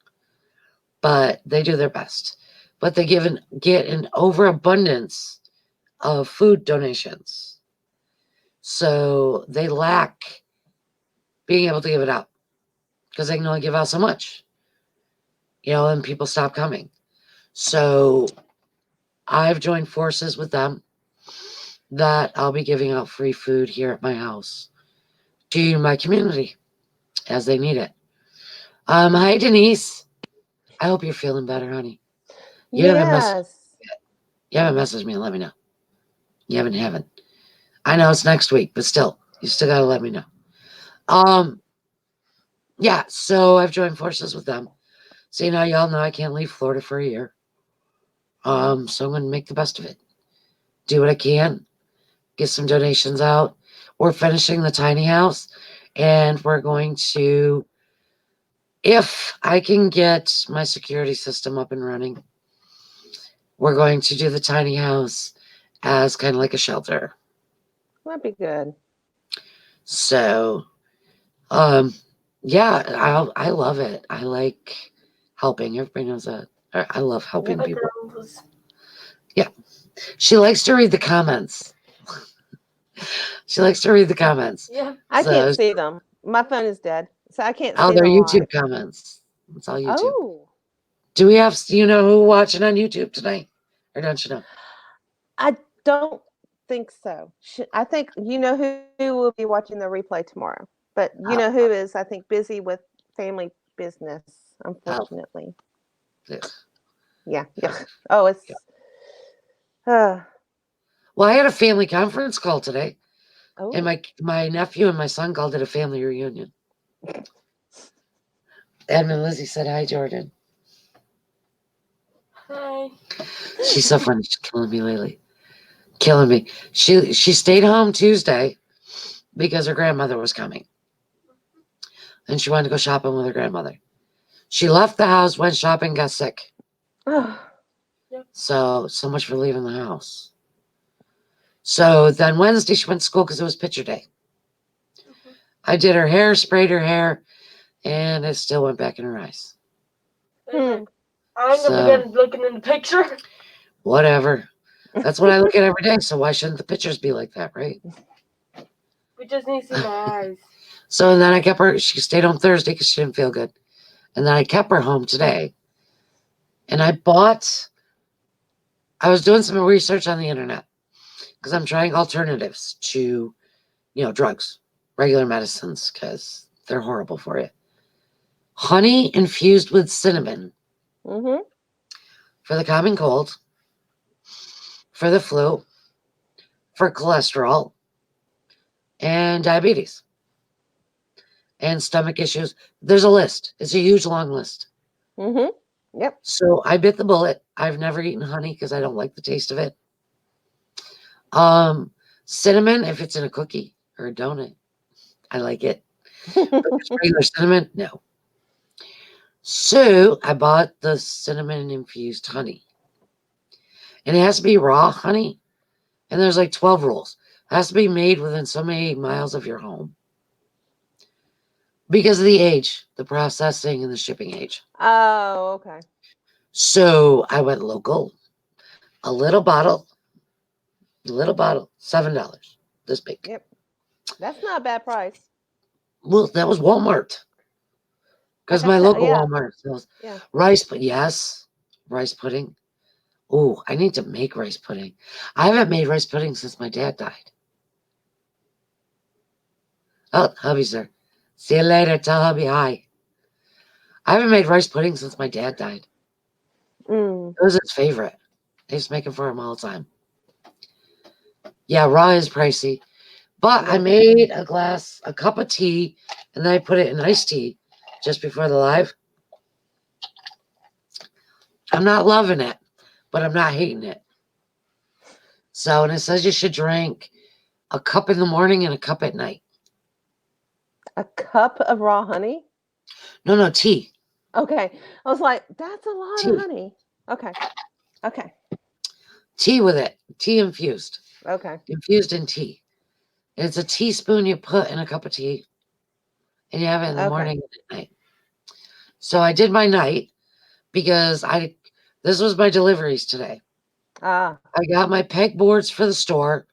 but they do their best. But they get an overabundance of food donations, so they lack being able to give it out because they can only give out so much, and people stop coming. So I've joined forces with them that I'll be giving out free food here at my house to my community as they need it. Hi Denise. I hope you're feeling better, honey. You haven't Yes. messaged me and let me know. You haven't. I know it's next week, but still, you still gotta let me know. Yeah, so I've joined forces with them. So y'all know I can't leave Florida for a year. So I'm gonna make the best of it. Do what I can, get some donations out. We're finishing the tiny house, and we're going to, if I can get my security system up and running, we're going to do the tiny house as kind of like a shelter. That'd be good. So, yeah, I love it. I like helping. Everybody knows that. I love helping Like people. was Yeah, she likes to read the comments. She likes to read the comments. yeah. I So, can't see them. My phone is dead, so I can't see they're them live. YouTube comments. It's all YouTube. Oh, Do we have? Do you know who watching on YouTube tonight, or don't you know? I don't think so. I think you know who will be watching the replay tomorrow, but you know who is, I think, busy with family business, unfortunately. Yeah. Yeah. Yeah. Oh, it's. Uh, Well, I had a family conference call today, and oh. my nephew and my son called it a family reunion. Edmund Lizzie said hi, Jordan. Hi. She's so funny. She's killing me lately. Killing me. She stayed home Tuesday because her grandmother was coming, and she wanted to go shopping with her grandmother. She left the house, went shopping, got sick. So much for leaving the house. So then Wednesday she went to school because it was picture day. I did her hair, sprayed her hair, and it still went back in her eyes. I'm gonna begin looking in the picture. Whatever. That's what I look at every day. So why shouldn't the pictures be like that, right? We just need to see my eyes. So then I kept her. She stayed home Thursday because she didn't feel good, and then I kept her home today And I was doing some research on the internet because I'm trying alternatives to, drugs, regular medicines, because they're horrible for you. Honey infused with cinnamon Mm-hmm. for the common cold, for the flu, for cholesterol, and diabetes, and stomach issues. There's a list. It's a huge, long list. Mm-hmm. Yep. So I bit the bullet. I've never eaten honey because I don't like the taste of it. Cinnamon, if it's in a cookie or a donut, I like it. But just regular cinnamon, no. So I bought the cinnamon infused honey. And it has to be raw honey. And there's like 12 rules. It has to be made within so many miles of your home. Because of the age, the processing, and the shipping age. Oh, okay. So I went local. A little bottle, $7. This big. Yep. That's not a bad price. Well, that was Walmart. Because Like I my said, local yeah. Walmart sells Yeah. rice, but yes, rice pudding. Oh, I need to make rice pudding. I haven't made rice pudding since my dad died. Oh, hubby's there. See you later. Tell hubby hi. I haven't made rice pudding since my dad died. Mm. It was his favorite. I used to make it for him all the time. Yeah, raw is pricey. But I Yeah. made a cup of tea, and then I put it in iced tea just before the live. I'm not loving it, but I'm not hating it. So, and it says you should drink a cup in the morning and a cup at night. A cup of raw honey? No, tea. Okay. I was like, that's a lot Tea. of honey. Okay. Okay. Tea with it. Tea infused. Okay. Infused in tea. And it's a teaspoon you put in a cup of tea, and you have it in the Okay. morning and at night. So I did my night because this was my deliveries today. Ah. I got my pegboards for the store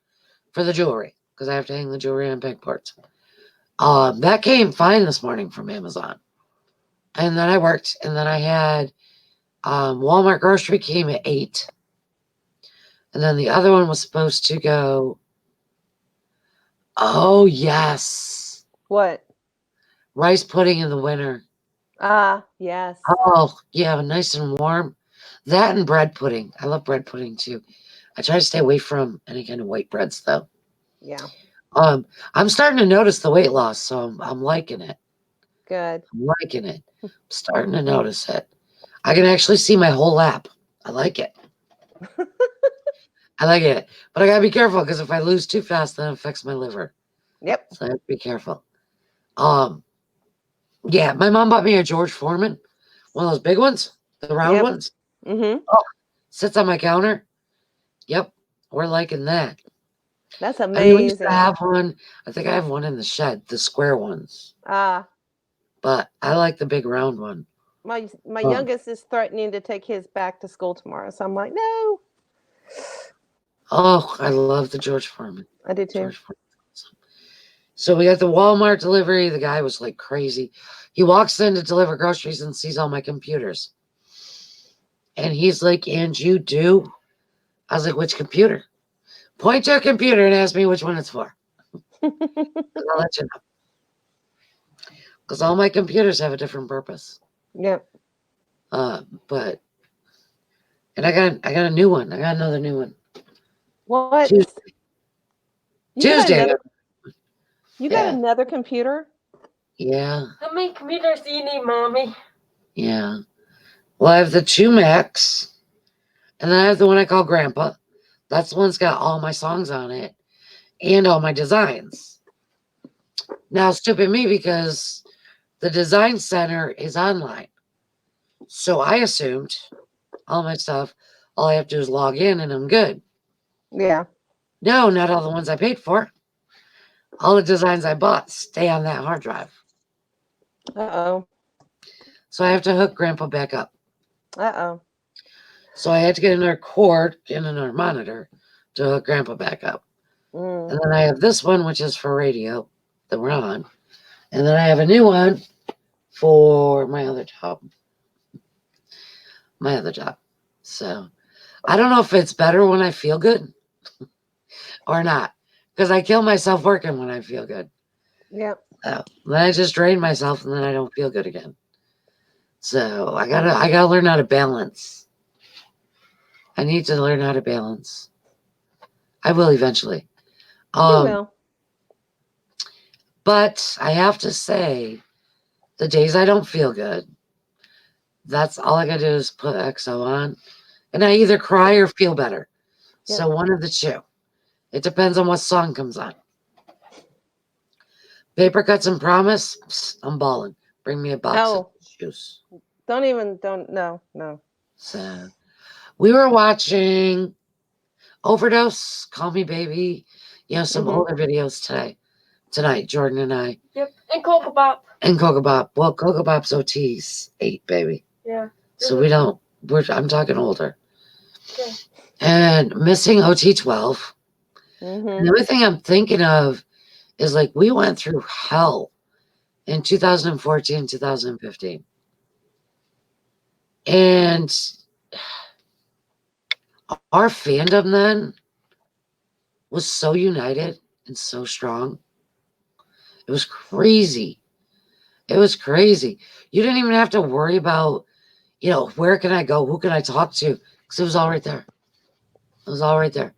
for the jewelry because I have to hang the jewelry on pegboards. That came fine this morning from Amazon. And then I worked, and then I had Walmart grocery came at 8. And then the other one was supposed to go. Oh, yes. What? Rice pudding in the winter. Ah, yes. Oh, yeah, nice and warm. That and bread pudding. I love bread pudding too. I try to stay away from any kind of white breads though. Yeah. I'm starting to notice the weight loss, so I'm liking it. Good. I'm liking it. I'm starting to notice it. I can actually see my whole lap. I like it. I like it. But I gotta be careful because if I lose too fast, then it affects my liver. Yep. So I have to be careful. Yeah, my mom bought me a George Foreman, one of those big ones, the round Yep. ones. Mm-hmm. Oh, sits on my counter. Yep, we're liking that. That's I mean, we used to amazing. have one. I think I have one in the shed, the square ones. Ah. But I like the big round one. My Oh. youngest is threatening to take his back to school tomorrow. So I'm like, no. Oh, I love the George Foreman. I do too. George Foreman. So we got the Walmart delivery. The guy was like crazy. He walks in to deliver groceries and sees all my computers. And he's like, and you do? I was like, which computer? Point to a computer and ask me which one it's for. I'll let you know. Because all my computers have a different purpose. Yep. But and I got a new one. I got another new one. What? Tuesday. You got Tuesday. another, you got Yeah. another computer? Yeah. How many computers do you need, Mommy? Yeah. Well, I have the 2 Macs, and then I have the one I call Grandpa. That's the one's got all my songs on it and all my designs. Now, stupid me, because the design center is online. So I assumed all my stuff, all I have to do is log in and I'm good. Yeah. No, not all the ones I paid for. All the designs I bought stay on that hard drive. Uh-oh. So I have to hook Grandpa back up. Uh-oh. So I had to get another cord and another monitor to hook Grandpa back up. Mm. And then I have this one, which is for radio that we're on. And then I have a new one for my other job. my other job. So I don't know if it's better when I feel good or not, because I kill myself working when I feel good. Yep. So then I just drain myself and then I don't feel good again. So I gotta learn how to balance. I need to learn how to balance. I will eventually. You will. But I have to say, the days I don't feel good, that's all I gotta do is put XO on. And I either cry or feel better. Yep. So one of the two. It depends on what song comes on. Paper Cuts and Promise, psst, I'm balling. Bring me a box of Oh, juice. no. So we were watching Overdose, Call Me Baby, some Mhm. older videos tonight, Jordan and I. Yep. And Coco Bop. And Coco Bop. Well, Coco Bop's OT's 8, baby. Yeah. So I'm talking older. Okay. And missing OT 12. Mhm. And the only thing I'm thinking of is like we went through hell in 2014, 2015. And our fandom then was so united and so strong. It was crazy. It was crazy. You didn't even have to worry about, where can I go? Who can I talk to? Because it was all right there. It was all right there.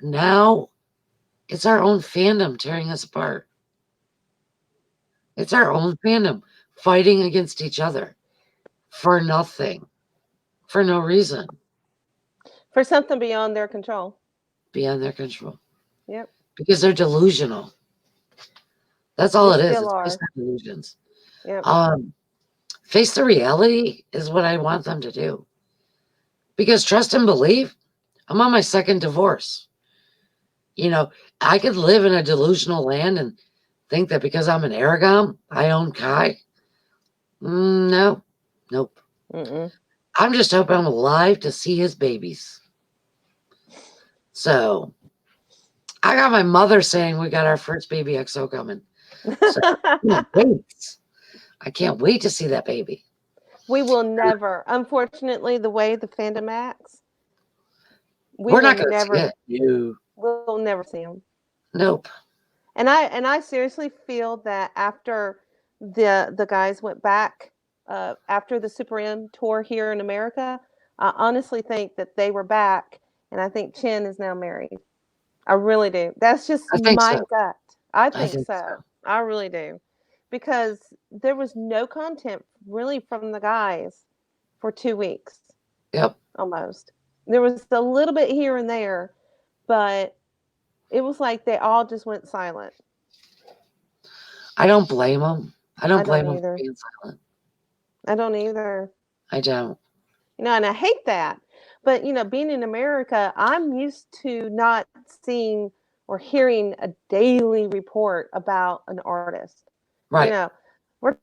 Now it's our own fandom tearing us apart. It's our own fandom fighting against each other for nothing, for no reason, For something beyond their control. beyond their control. Yep. Because they're delusional. That's all They it is. still It's are. just delusions. Yep. Face the reality is what I want them to do. Because trust and believe, I'm on my second divorce. I could live in a delusional land and think that because I'm an Aragon, I own Kai. No, nope. Mm-mm. I'm just hoping I'm alive to see his babies. So I got my mother saying we got our first baby XO coming. So I can't wait to see that baby. We will never. Unfortunately, the way the fandom acts, we We're will not going to see never. it. No. We'll never see them. Nope. And I seriously feel that after the guys went back after the Super M tour here in America, I honestly think that they were back, and I think Chen is now married. I really do. That's just I think my so. gut. I I think think so. so. I really do. Because there was no content really from the guys for 2 weeks Yep. almost. There was a little bit here and there, but it was like they all just went silent. I don't blame them. I don't I don't blame them for either. being silent. I don't either. I don't. And I hate that. But, being in America, I'm used to not seeing or hearing a daily report about an artist. Right. We're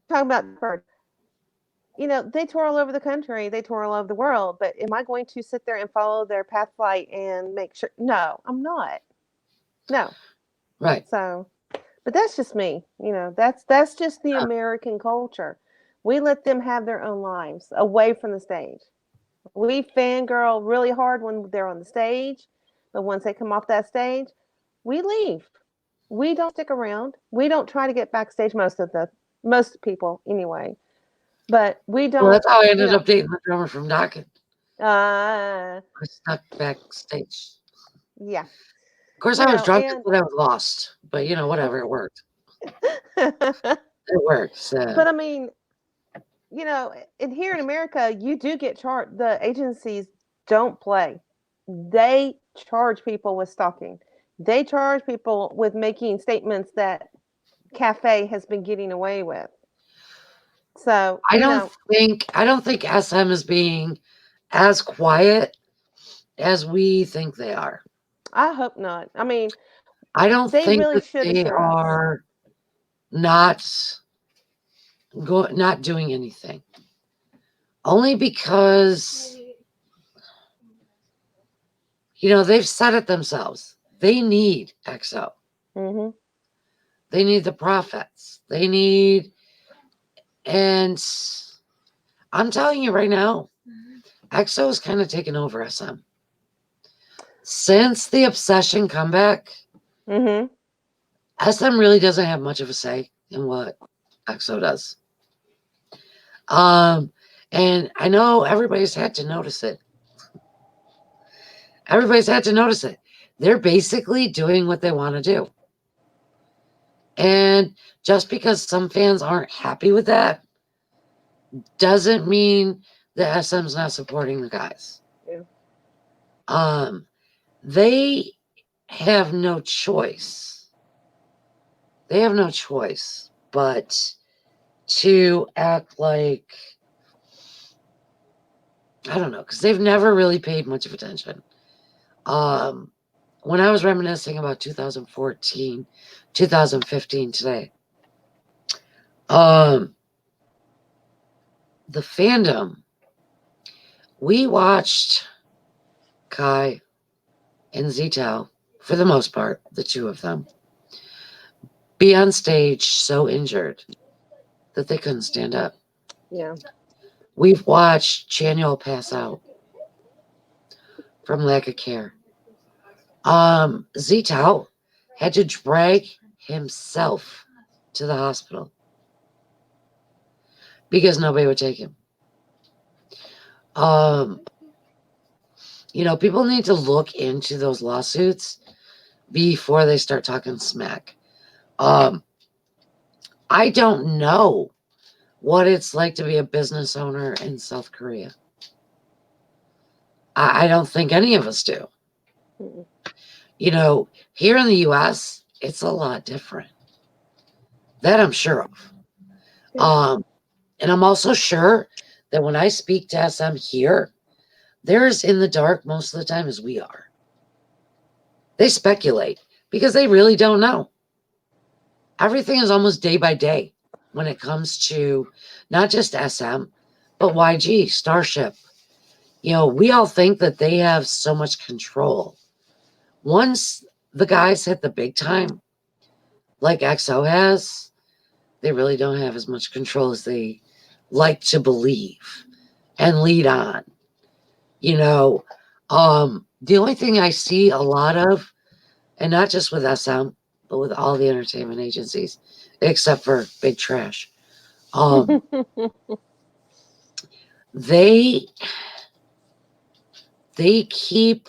talking about Bird. They tour all over the country, they tour all over the world. But am I going to sit there and follow their path flight and make sure? No, I'm not. No. Right. So, but that's just me. That's just the American culture. We let them have their own lives away from the stage. We fangirl really hard when they're on the stage, but once they come off that stage, we leave. We don't stick around. We don't try to get backstage. Most people anyway, but we Well, don't. that's how I ended up dating the drummer from Dokken. Uh, I stuck backstage. yeah. Of course, I was drunk And and I was lost, but whatever, it worked. but It worked. So I mean, and here in America, you do get charged. The agencies don't play. They charge people with stalking. They charge people with making statements that Cafe has been getting away with. So, I don't think SM is being as quiet as we think they are. I hope not. I mean, I don't they think really that should they address. are not doing anything. Only because they've said it themselves. They need XO. Mm-hmm. They need the profits. And I'm telling you right now, EXO is kind of taking over SM. Since the Obsession comeback, Mm-hmm. SM really doesn't have much of a say in what EXO does. Um, and I know everybody's had to notice it. Everybody's had to notice it. They're basically doing what they want to do. And just because some fans aren't happy with that doesn't mean that SM's not supporting the guys. Yeah. They have no choice. They have no choice but to act like, I don't know, because they've never really paid much of attention. When I was reminiscing about 2014, 2015 today, the fandom, we watched Kai and Zito, for the most part, the two of them, be on stage so injured that they couldn't stand up. Yeah. We've watched Chanuel pass out from lack of care. Zito had to drag himself to the hospital because nobody would take him. People need to look into those lawsuits before they start talking smack. I don't know what it's like to be a business owner in South Korea. I don't think any of us do. Mm-mm. Here in the US, it's a lot different. That I'm sure of. Yeah. And I'm also sure that when I speak to SM here, they're as in the dark most of the time as we are. They speculate because they really don't know. Everything is almost day by day when it comes to not just SM, but YG, Starship. We all think that they have so much control. Once the guys hit the big time, like EXO has, they really don't have as much control as they like to believe and lead on. The only thing I see a lot of, and not just with SM, but with all the entertainment agencies, except for Big Trash, they keep.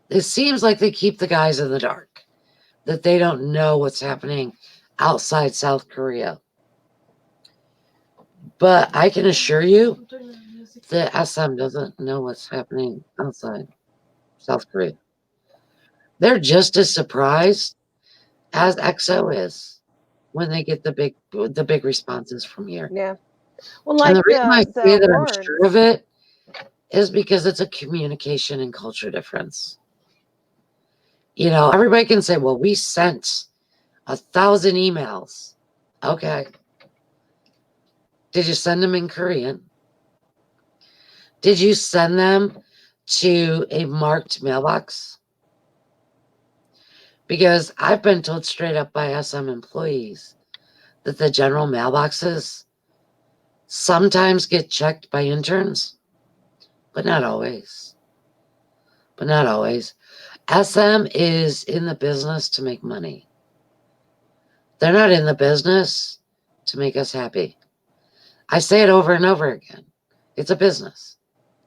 It seems like they keep the guys in the dark, that they don't know what's happening outside South Korea. But I can assure you that SM doesn't know what's happening outside South Korea. They're just as surprised as EXO is when they get the big responses from here. Yeah. Well, And like the reason I the say that I'm awards. sure of it is because it's a communication and culture difference. Everybody can say, well, we sent 1,000 emails. Okay. Did you send them in Korean? Did you send them to a marked mailbox? Because I've been told straight up by SM employees that the general mailboxes sometimes get checked by interns, but not always. SM is in the business to make money. They're not in the business to make us happy. I say it over and over again. It's a business.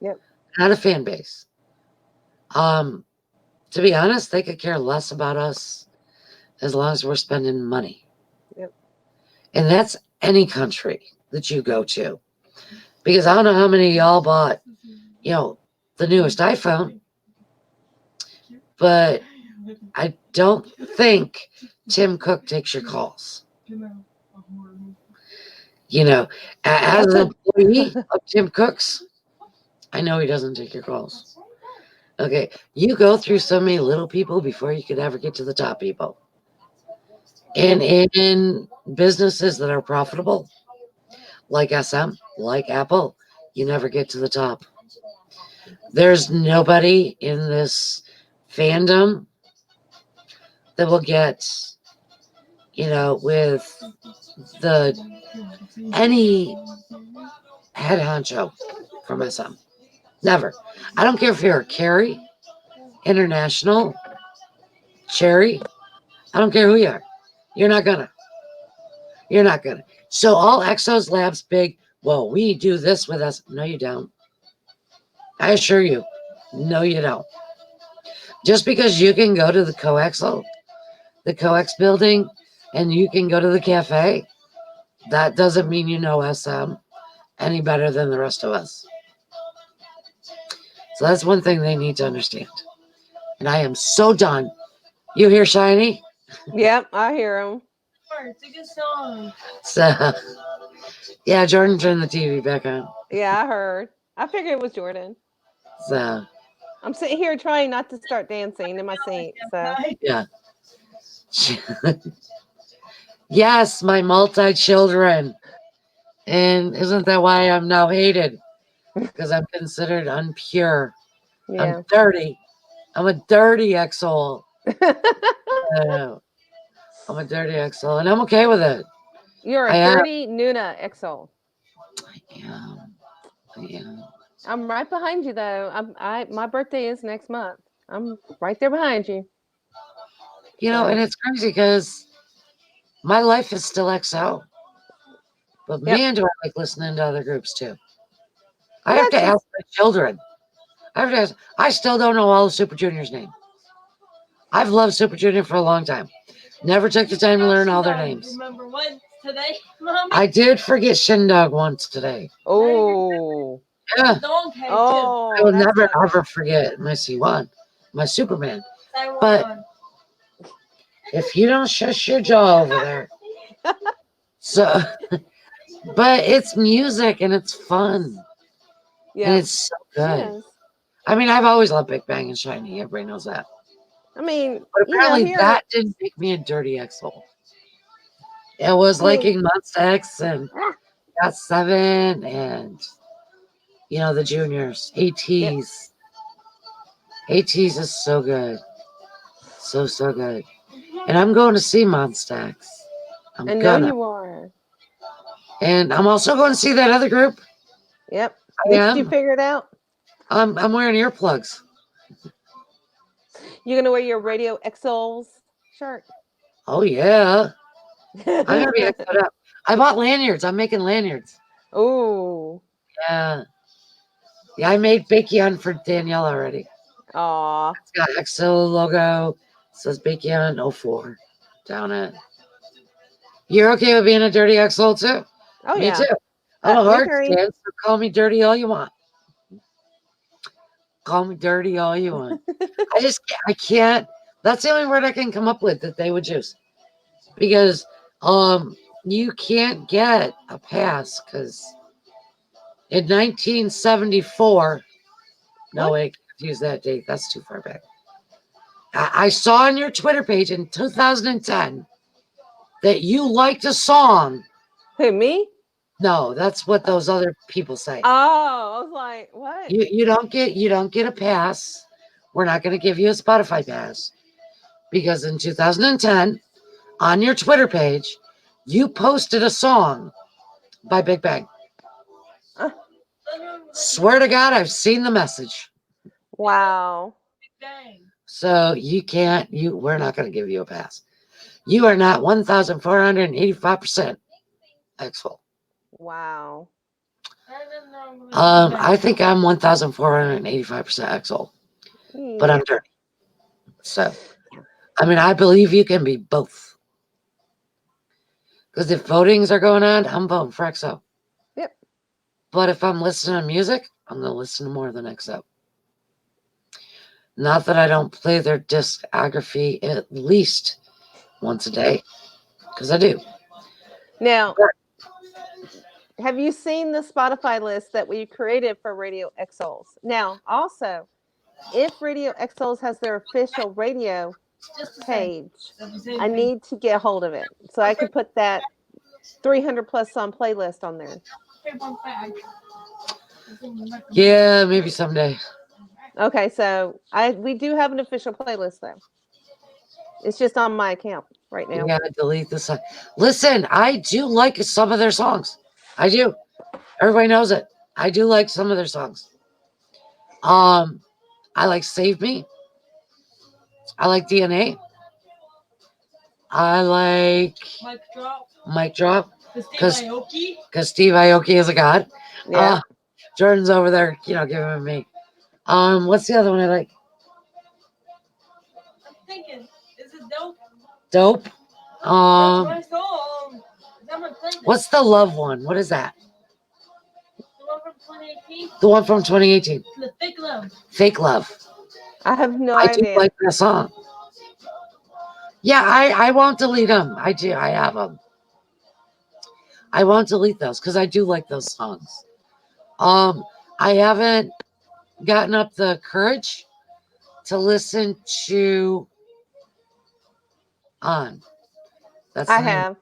Yep. Not a fan base. To be honest, they could care less about us as long as we're spending money. Yep. And that's any country that you go to. Because I don't know how many of y'all bought, the newest iPhone, but I don't think Tim Cook takes your calls. As an employee of Tim Cook's, I know he doesn't take your calls. Okay, you go through so many little people before you could ever get to the top people. And in businesses that are profitable, like SM, like Apple, you never get to the top. There's nobody in this fandom that will get with the any head honcho from SM. Never. I don't care if you're a Carrie, International, Cherry. I don't care who you are. You're not gonna. You're not gonna. So all Exos Labs big. Well, we do this with us. No, you don't. I assure you. No, you don't. Just because you can go to the the COEX building, and you can go to the cafe, that doesn't mean you know SM any better than the rest of us. So that's one thing they need to understand. And I am so done. You hear Shiny? Yep, I hear him. It's a good song. So, yeah, Jordan turned the TV back on. Yeah, I heard. I figured it was Jordan. So, I'm sitting here trying not to start dancing in my seat. So yeah. Yes, my multi-children. And isn't that why I'm now hated? Because I'm considered unpure. yeah. I'm dirty. I'm a dirty exole. I'm a dirty exole, and I'm okay with it. You're I a am. dirty Nuna XO. Yeah. Yeah. I'm right behind you though. My birthday is next month. I'm right there behind you. And it's crazy because my life is still XO. But Yep. man, do I like listening to other groups too. I Well, have to that's ask my children. I have to ask. I still don't know all the Super Juniors' name. I've loved Super Junior for a long time. Never took the time to learn all their names. Remember what today, Mommy? I did forget Shindog once today. Oh. Yeah. Donkey too. Oh. I will that's never not- ever forget my C1, my Superman. Taiwan. But if you don't shush your jaw over there. So, but it's music and it's fun. And Yeah. it's so good. Yes. I mean, I've always loved Big Bang and Shiny. Everybody knows that. I mean, But apparently here that didn't make me a dirty X-hole. It was liking Monsta X and Got 7 and, the juniors. ATs. ATs is so good. So, so good. And I'm going to see Monsta X. I know you are. And I'm also going to see that other group. Yep. I Did am. you figure it out? I'm wearing earplugs. You're gonna wear your Radio XOs shirt. Oh, yeah. I'm going to be excited up. I bought lanyards. I'm making lanyards. Oh. Yeah. Yeah, I made Baekhyun for Danielle already. Aw. It's got EXO logo. It says Baekhyun 04 down it. You're okay with being a dirty XO too? Oh Me yeah. too. I'm a Me hard three. stand, so call me dirty all you want. Call me dirty all you want. I can't. That's the only word I can come up with that they would use. Because you can't get a pass because in 1974, no What? wait, use that date. That's too far back. I saw on your Twitter page in 2010 that you liked a song. Who, me? No, that's what those other people say. Oh, I was like, what? You don't get a pass. We're not going to give you a Spotify pass because in 2010 on your Twitter page you posted a song by Big Bang. Swear to God, I've seen the message. Wow. Dang. So we're not going to give you a pass. You are not 1,485% X-Full. Wow. I think I'm 1,485% X-Full, but I'm dirty. So, I mean, I believe you can be both. Because if votings are going on, I'm voting for XO. Yep. But if I'm listening to music, I'm going to listen to more than XO. Not that I don't play their discography at least once a day, because I do. Now, have you seen the Spotify list that we created for Radio XOs? Now, also, if Radio XOs has their official radio page, I need to get a hold of it so I can put that 300 plus song playlist on there. Yeah, maybe someday. Okay, so we do have an official playlist though. It's just on my account. right You now. gotta delete the song. Listen, I do like some of their songs. I do. Everybody knows it. I do like some of their songs. I like Save Me. I like DNA. I like Mic drop. Mic Drop Because Steve Aoki. because Steve Aoki is a god. Yeah. Jordan's over there, giving me. What's the other one I like? I'm thinking, is it dope? Dope. That's my song. That's my playlist. What's the love one? What is that? The one from 2018? The one from 2018. The Fake Love. Fake Love. I have no I do idea. like that song. Yeah, I won't delete them. I do. I have them. I won't delete those because I do like those songs. I haven't gotten up the courage to listen to On. That's I the name. have.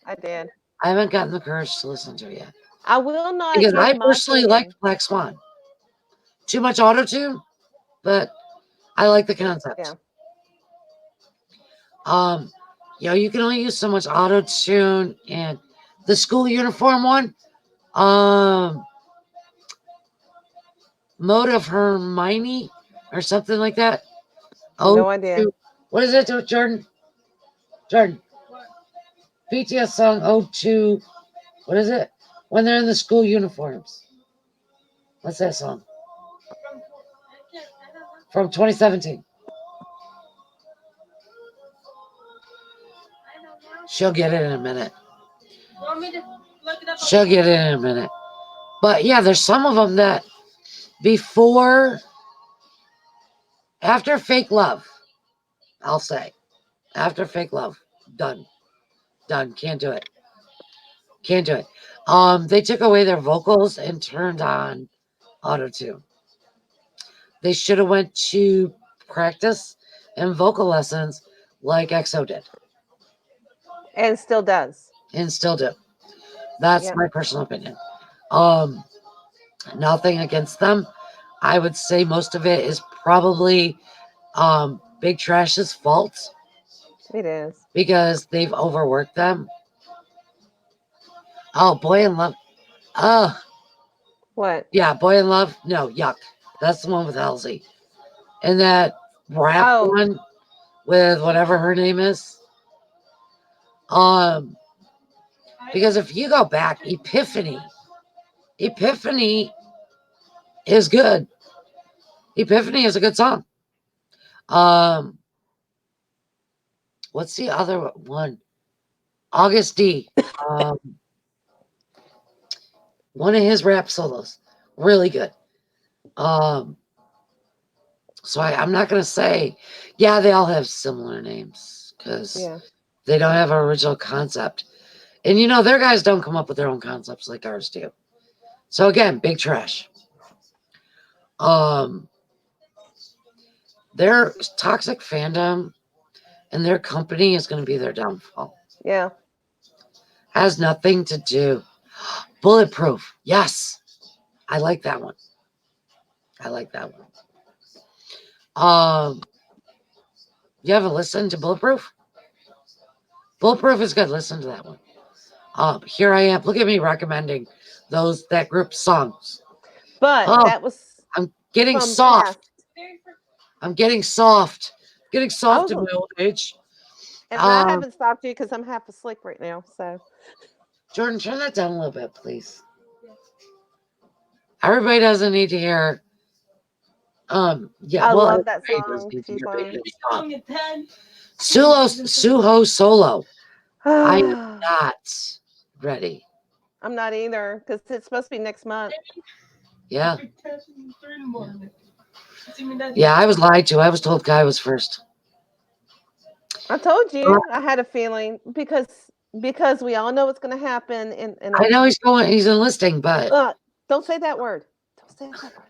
I did. I haven't gotten the courage to listen to it yet I will not because give I my personally opinion. like Black Swan. Too much auto tune, but I like the concept. Yeah. You can only use so much auto tune and the school uniform one. Mode of Hermione or something like that. No idea. What is it, Jordan? Jordan. What? BTS song O2. What is it? When they're in the school uniforms. What's that song? From 2017. She'll get it in a minute. You want me to look it up? She'll get it in a minute. But yeah, there's some of them that after Fake Love, I'll say. After Fake Love, done. Done. Can't do it. Can't do it. They took away their vocals and turned on auto tune. They should have went to practice and vocal lessons like EXO did, And still does. and still do. That's Yeah. my personal opinion. Nothing against them. I would say most of it is probably Big Trash's fault It is. because they've overworked them. Oh, Boy in Love. What? Yeah, Boy in Love. No, yuck. That's the one with Halsey. And that rap Oh. one with whatever her name is. Because if you go back, Epiphany is good. Epiphany is a good song. What's the other one? August D. One of his rap solos. Really good. So I'm not going to say, yeah, they all have similar names because Yeah. they don't have an original concept. And their guys don't come up with their own concepts like ours do. So again, Big Trash. Their toxic fandom and their company is going to be their downfall. Yeah. Has nothing to do. Bulletproof. Yes. I like that one. You haven't listened to Bulletproof? Bulletproof is good. Listen to that one. Here I am. Look at me recommending that group's songs. But that was I'm getting from soft. past. I'm getting soft. Getting soft in Oh. my old age. And I haven't stopped you because I'm half asleep right now. So Jordan, turn that down a little bit, please. Everybody doesn't need to hear. Yeah, I well, love that everybody does song. need to She's hear fine. Baby Stop. Suho Solo. I am not ready. I'm not either because it's supposed to be next month. Yeah. Yeah, I was lied to. I was told Guy was first. I told you I had a feeling because we all know what's going to happen. And I know he's enlisting, but don't say that word. Don't say that word.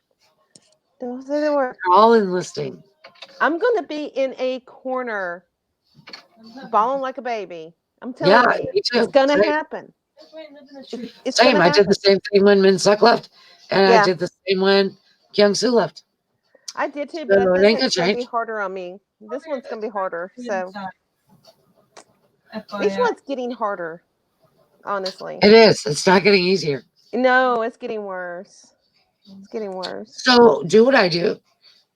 Don't say that word. they're all enlisting. I'm going to be in a corner, bawling like a baby. I'm telling you, Me too. it's going to Same. happen. It's Same. gonna I did the same thing when Min Suk left, and Yeah. I did the same when Kyung Soo left. I did too, but So I it think ain't gonna it's going to be change. harder on me. This one's going to be harder. So Each one's getting harder, honestly. It is. It's not getting easier. No, it's getting worse. It's getting worse. So do what I do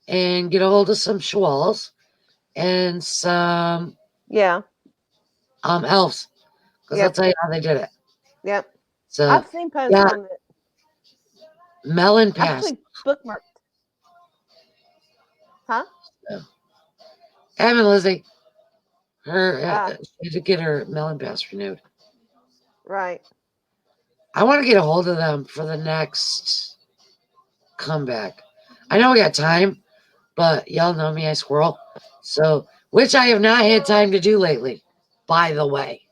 and get a hold of some shawls and some Yeah. elves, because I'll Yep. tell you how they did it. Yep. So I've seen posts yeah, on it. melon I've pass. actually bookmarked. Huh? Em and Lizzie, her Ah, she had to get her melon pass renewed. right. I want to get a hold of them for the next comeback. I know we got time, but y'all know me, I squirrel. So, which I have not had time to do lately, by the way.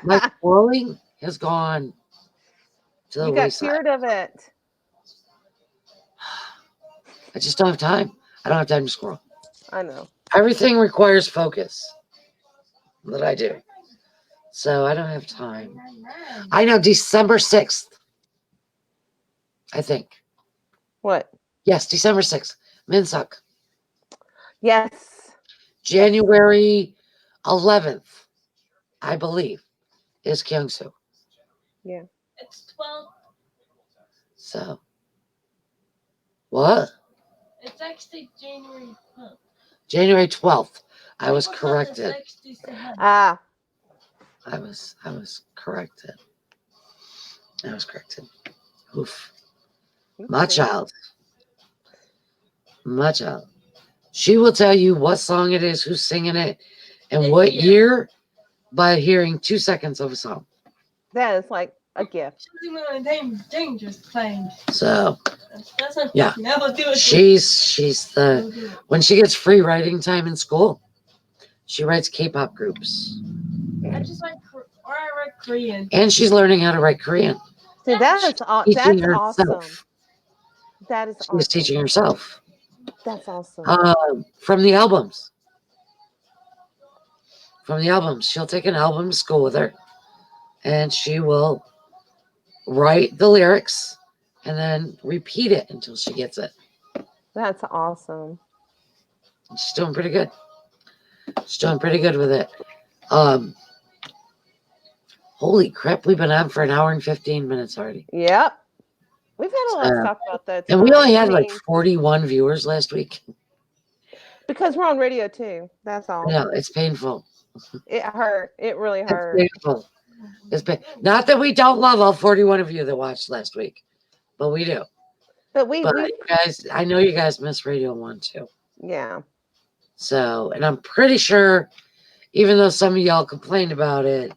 My squirreling has gone to the You got wayside. cured of it. I just don't have time. I don't have time to squirrel. I know. Everything requires focus that I do. So I don't have time. I know December 6th, I think. What? Yes, December 6th. Minsuck. Yes. January 11th, I believe, is Kyungsu. Yeah. It's 12. So, what? It's actually January 12th. January 12th. I was What's on the corrected. 67? Ah. I was corrected. I was corrected. Oof. My oopsie. child. My child. She will tell you what song it is, who's singing it, and what year by hearing 2 seconds of a song. That is like a gift. She's even a dangerous thing. So That's not yeah, never do it. she's the when she gets free writing time in school, she writes K-pop groups, I just like or I read Korean. and she's learning how to write Korean. See, She's that's teaching awesome. herself. That is She's awesome. teaching herself That's awesome. from the albums. From the albums, she'll take an album to school with her, and she will write the lyrics and then repeat it until she gets it. That's awesome. She's doing pretty good. She's doing pretty good with it. Holy crap, we've been on for an hour and 15 minutes already. Yep. We've had a lot to talk about though. And we tonight. only I had like mean, 41 viewers last week. because we're on radio too. That's all. No, it's painful. It hurt. It really It's hurt. painful. Not that we don't love all 41 of you that watched last week, but we do. But But you guys, I know you guys miss Radio 1 too. yeah. So, and I'm pretty sure, even though some of y'all complained about it,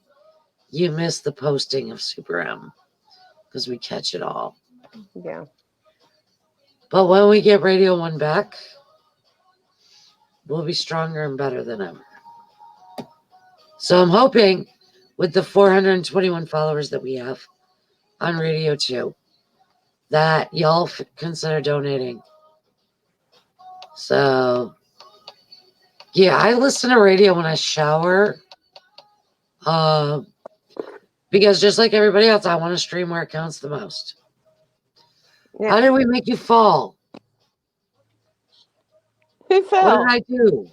you missed the posting of Super M because we catch it all. Yeah. But when we get Radio 1 back, we'll be stronger and better than ever. So I'm hoping with the 421 followers that we have on Radio 2 that y'all consider donating. So, yeah, I listen to radio when I shower. Because just like everybody else, I want to stream where it counts the most. Yeah. How did we make you fall? Who What fell? did I do?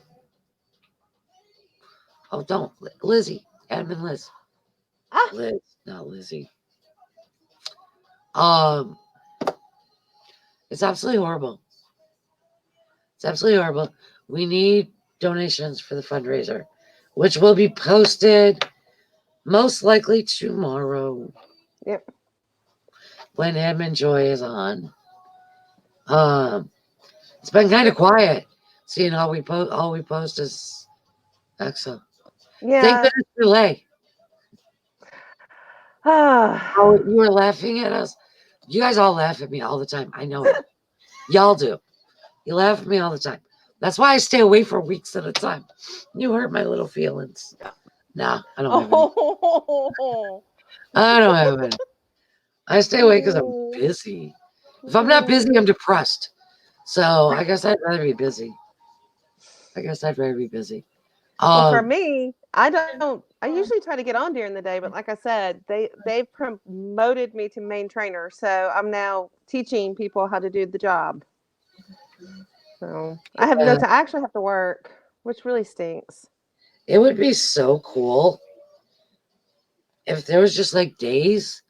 Oh, don't. Lizzie. Admin Liz. Ah. Liz, not Lizzie. It's absolutely horrible. It's absolutely horrible. We need donations for the fundraiser, which will be posted most likely tomorrow. Yep. When Admin Joy is on. It's been kind of quiet, seeing all we post is EXO. Yeah. Thank goodness for Lay. Oh, you were laughing at us. You guys all laugh at me all the time. I know it. Y'all do. You laugh at me all the time. That's why I stay away for weeks at a time. You hurt my little feelings. Nah, I don't have any. I don't have any. I stay away because I'm busy. If I'm not busy, I'm depressed. So I guess I'd rather be busy. Well, for me, I usually try to get on during the day, but like I said, they've promoted me to main trainer, so I'm now teaching people how to do the job. So I have no time. I actually have to work, which really stinks. It would be so cool if there was just like days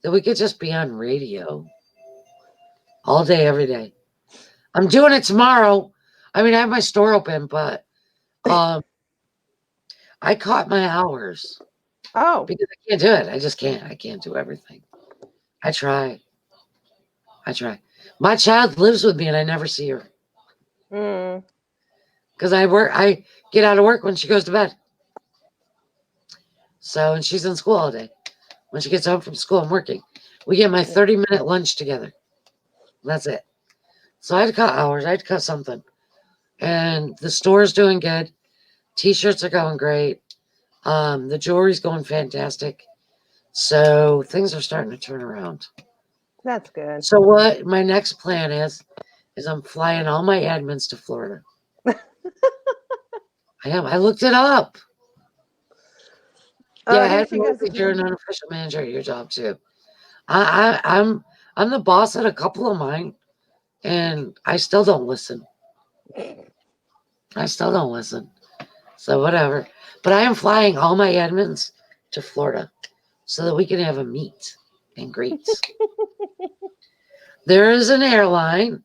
that we could just be on radio all day, every day. I'm doing it tomorrow. I mean, I have my store open, but I caught my hours Oh, because I can't do it. I just can't. I can't do everything. I try. I try. My child lives with me and I never see her mm, because I get out of work when she goes to bed. So, and she's in school all day. When she gets home from school, I'm working. We get my 30-minute lunch together. That's it. So I had to cut hours. I had to cut something. And the store's doing good. T-shirts are going great. The jewelry's going fantastic. So things are starting to turn around. that's good. So what my next plan is I'm flying all my admins to Florida. I am. I looked it up. Yeah, Here she admin, goes you're an again. unofficial manager at your job too. I'm the boss at a couple of mine, and I still don't listen. I still don't listen. So whatever. But I am flying all my admins to Florida so that we can have a meet and greet. There is an airline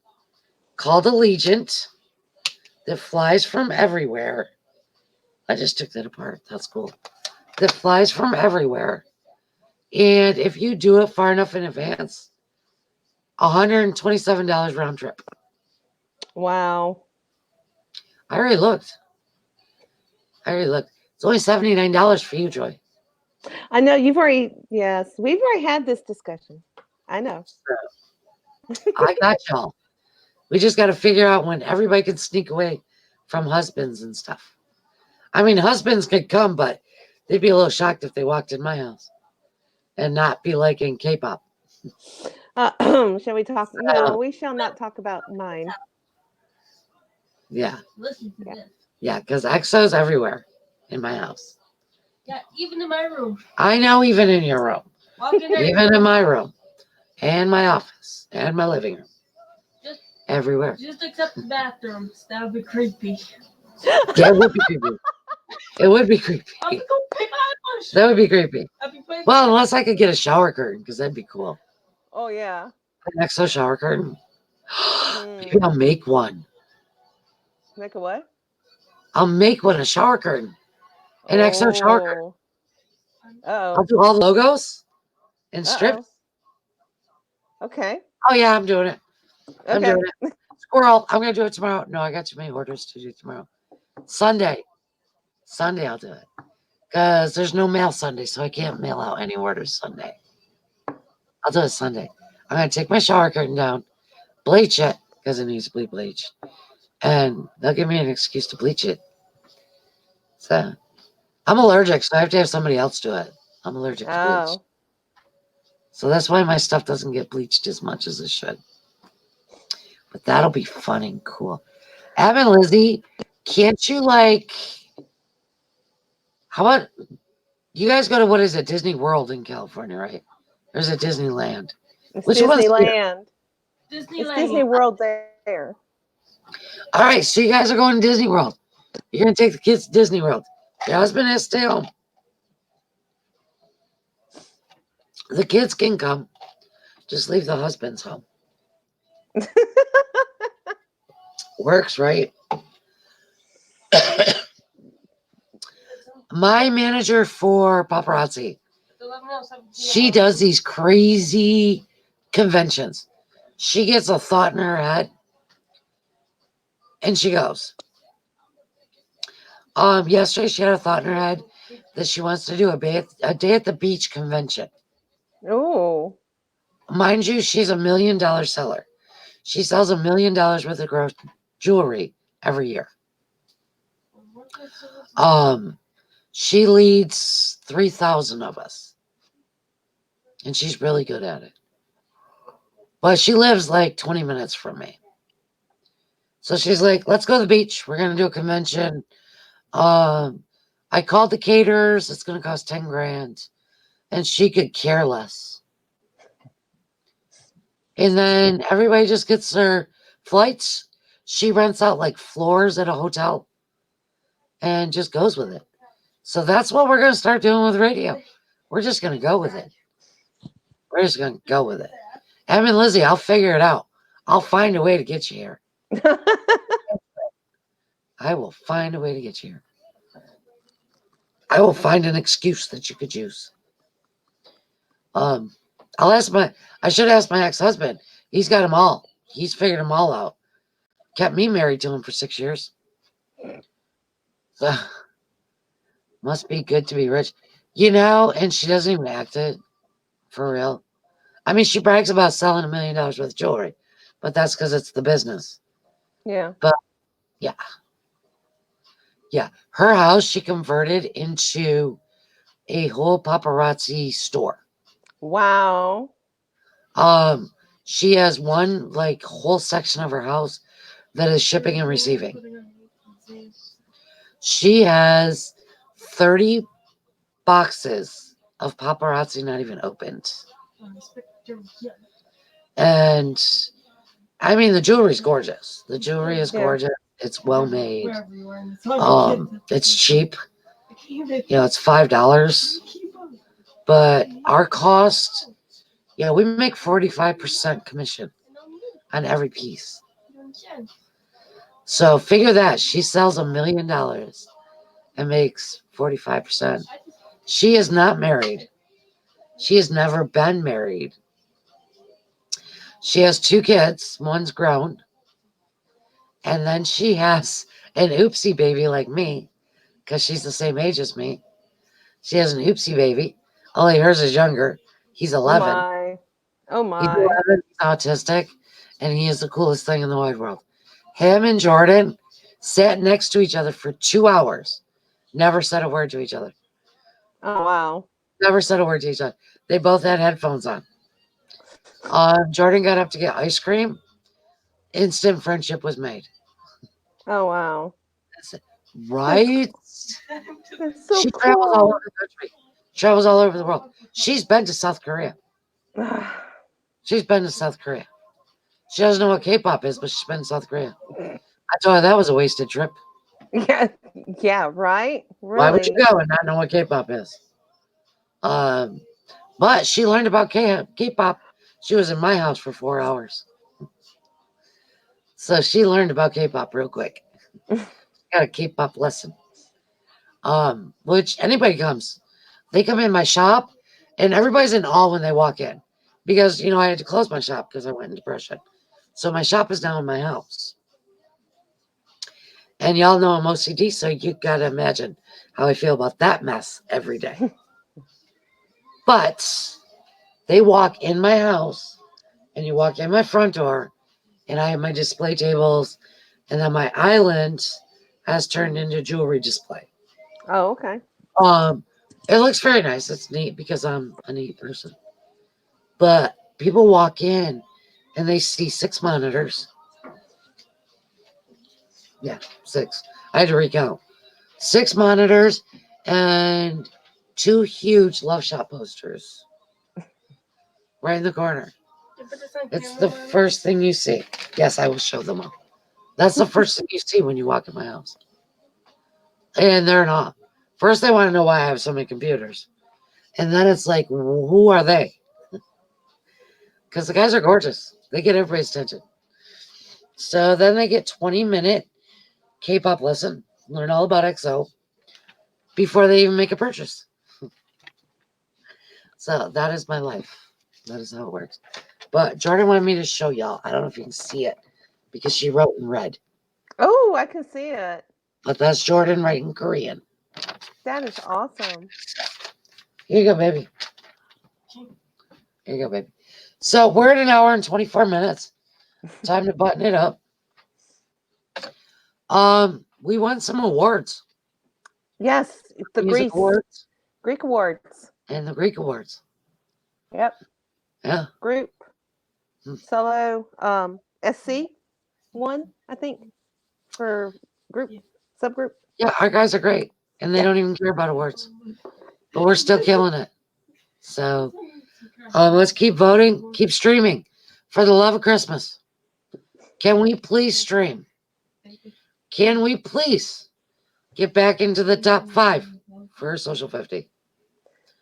called Allegiant that flies from everywhere. I just took that apart. That's cool. That flies from everywhere. And if you do it far enough in advance, $127 round trip. Wow. I already looked. It's only $79 for you, Joy. I know you've already, yes, we've already had this discussion. I know. I got y'all. We just got to figure out when everybody can sneak away from husbands and stuff. I mean, husbands could come, but they'd be a little shocked if they walked in my house and not be like in K-pop. Shall we talk? No, we shall not talk about mine. Yeah. Listen to Yeah. this. Yeah, because EXO's everywhere in my house. Yeah, even in my room. I know, even in your room. Walk in there. Even in my room. And my office. And my living room. Just- Everywhere. Just except the bathrooms. That would be creepy. Yeah, it would be creepy. It would be creepy. I'll be going to my house. That would be creepy. I'll be playing. Well, unless I could get a shower curtain, because that'd be cool. Oh yeah. An EXO shower curtain. Maybe I'll make one. Make a what? I'll make one, a shower curtain. An EXO shower curtain. I'll Oh. do all the logos and strips. Okay. Oh, yeah, I'm doing it. I'm Okay. doing it. Squirrel, I'm going to do it tomorrow. No, I got too many orders to do tomorrow. Sunday, I'll do it. Because there's no mail Sunday, so I can't mail out any orders Sunday. I'll do it Sunday. I'm going to take my shower curtain down, bleach it, because it needs to be bleached. And they'll give me an excuse to bleach it. So, I'm allergic, so I have to have somebody else do it. I'm allergic to bleach. Oh. So that's why my stuff doesn't get bleached as much as it should. But that'll be fun and cool. Ab and Lizzie, can't you how about you guys go to, what is it, Disney World in California, right? Or is it Disneyland? It's Which one's here? Disneyland. It's Disneyland. Disney World there. All right, so you guys are going to Disney World. You're going to take the kids to Disney World. Your husband has to stay home. The kids can come. Just leave the husbands home. Works, right? My manager for paparazzi, she does these crazy conventions. She gets a thought in her head and she goes. Yesterday she had a thought in her head that she wants to do a day at the beach convention. Oh. Mind you, she's $1 million seller. She sells $1 million worth of jewelry every year. She leads 3,000 of us. And she's really good at it. But she lives like 20 minutes from me. So she's like, let's go to the beach. We're going to do a convention. I called the caterers. It's going to cost 10 grand. And she could care less. And then everybody just gets their flights. She rents out like floors at a hotel and just goes with it. So that's what we're going to start doing with radio. We're just going to go with it. We're just going to go with it. Em and Lizzie, I'll figure it out. I'll find a way to get you here. I will find a way to get you here. I will find an excuse that you could use. I should ask my ex-husband. He's got them all. He's figured them all out. Kept me married to him for 6 years. So, must be good to be rich. And she doesn't even act it. For real. I mean, she brags about selling $1 million worth of jewelry. But that's because it's the business. Yeah. But, yeah. Yeah. Her house, she converted into a whole paparazzi store. Wow. She has one whole section of her house that is shipping and receiving. She has 30 boxes of paparazzi not even opened. And I mean, the jewelry's gorgeous. The jewelry is gorgeous. It's well made. It's cheap. It's $5. But our cost, we make 45% commission on every piece. So figure that. She sells $1 million and makes 45%. She is not married. She has never been married. She has 2 kids. One's grown. And then she has an oopsie baby like me, because she's the same age as me. She has an oopsie baby. Only hers is younger. He's 11. Oh my. He's 11, he's autistic, and he is the coolest thing in the wide world. Him and Jordan sat next to each other for 2 hours. Never said a word to each other. Oh, wow. Never said a word to each other. They both had headphones on. Jordan got up to get ice cream. Instant friendship was made. Oh, wow. Right? That's so She cool. travels all over the country. Travels all over the world. She's been to South Korea. She's been to South Korea. She doesn't know what K-pop is, but she's been to South Korea. I told her that was a wasted trip. Yeah, right? Really? Why would you go and not know what K-pop is? But she learned about K-pop. She was in my house for 4 hours. So she learned about K-pop real quick. Got a K-pop lesson. Which anybody comes. They come in my shop and everybody's in awe when they walk in. Because, I had to close my shop because I went in depression. So my shop is now in my house. And y'all know I'm OCD, so you got to imagine how I feel about that mess every day. But they walk in my house and you walk in my front door and I have my display tables and then my island has turned into jewelry display. Oh, okay. It looks very nice. It's neat because I'm a neat person. But people walk in and they see 6 monitors. Yeah, 6. I had to recount. 6 monitors and 2 huge Love Shop posters. Right in the corner. It's the first thing you see. Yes, I will show them all. That's the first thing you see when you walk in my house. And they're in awe. First, they want to know why I have so many computers. And then it's like, who are they? Because the guys are gorgeous. They get everybody's attention. So then they get 20-minute K-pop lesson. Learn all about EXO before they even make a purchase. So that is my life. That is how it works. But Jordan wanted me to show y'all. I don't know if you can see it because she wrote in red. Oh, I can see it. But that's Jordan writing Korean. That is awesome. Here you go, baby. Here you go, baby. So we're at 1 hour and 24 minutes. Time to button it up. We won some awards. Yes, the Music awards Greek awards. and the Greek awards. Yep. Yeah. Group. Solo. SC one, I think, for group subgroup. Yeah, our guys are great. And they don't even care about awards. But we're still killing it. So let's keep voting. Keep streaming. For the love of Christmas. Can we please stream? Can we please get back into the top 5 for Social 50.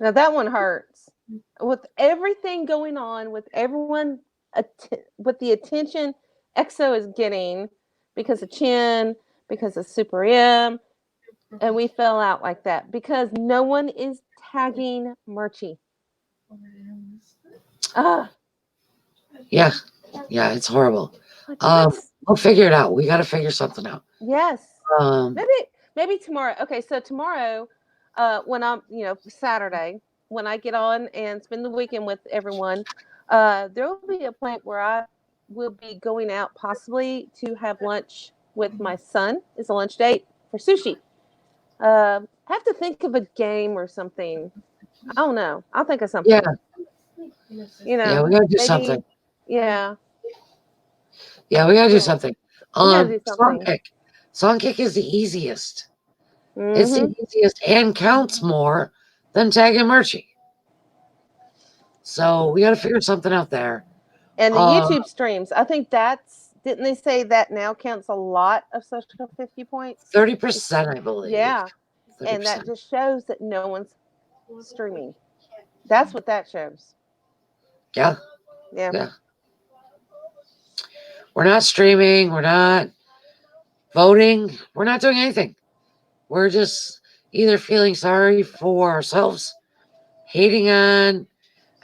Now that one hurts. With everything going on, with everyone, with the attention EXO is getting because of Chin, because of Super M, and we fell out like that because no one is tagging Murchie. Ah, Yeah, it's horrible. like what? We'll figure it out. We got to figure something out. Yes. Um, Maybe tomorrow. Okay, so tomorrow, when I'm, Saturday, when I get on and spend the weekend with everyone, there will be a point where I will be going out possibly to have lunch with my son. It's a lunch date for sushi. Have to think of a game or something. I don't know. I'll think of something. yeah, You know, yeah, we got to do maybe. something. Yeah, Yeah, we got to do yeah. something. We gotta do Song something. kick. Song kick is the easiest. It's Mm-hmm. the easiest and counts more than tagging Murchie. So we got to figure something out there. And the Uh, YouTube streams, I think didn't they say that now counts a lot of social 50 points? 30%, I believe. Yeah. 30%. And that just shows that no one's streaming. That's what that shows. Yeah. Yeah. Yeah. We're not streaming. We're not voting. We're not doing anything. We're just either feeling sorry for ourselves, hating on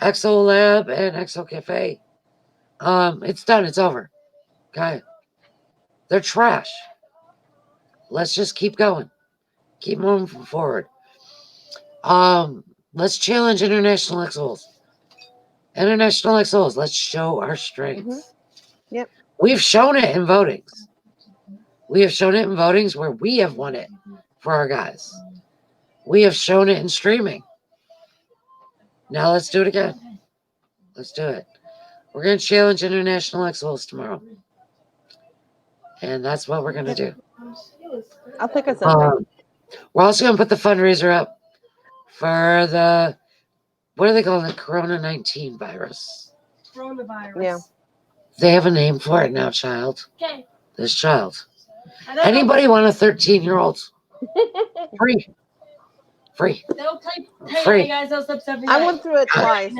Exo Lab and Exo Cafe. It's done. It's over. Okay. They're trash. Let's just keep going. Keep moving forward. Let's challenge international XOs. International XOs. Let's show our strength. Mm-hmm. Yep. We've shown it in votings. We have shown it in votings where we have won it for our guys. We have shown it in streaming. Now let's do it again. Let's do it. We're going to challenge international XOs tomorrow. And that's what we're going to do. I'll think of something. We're also going to put the fundraiser up for the, what do they call it? Corona-19 virus. Coronavirus. Yeah. They have a name for it now, child. Okay. This child. Anybody want a 13-year-old? Free. Free. They'll type, Free. hey guys, those steps every I day. went through it twice.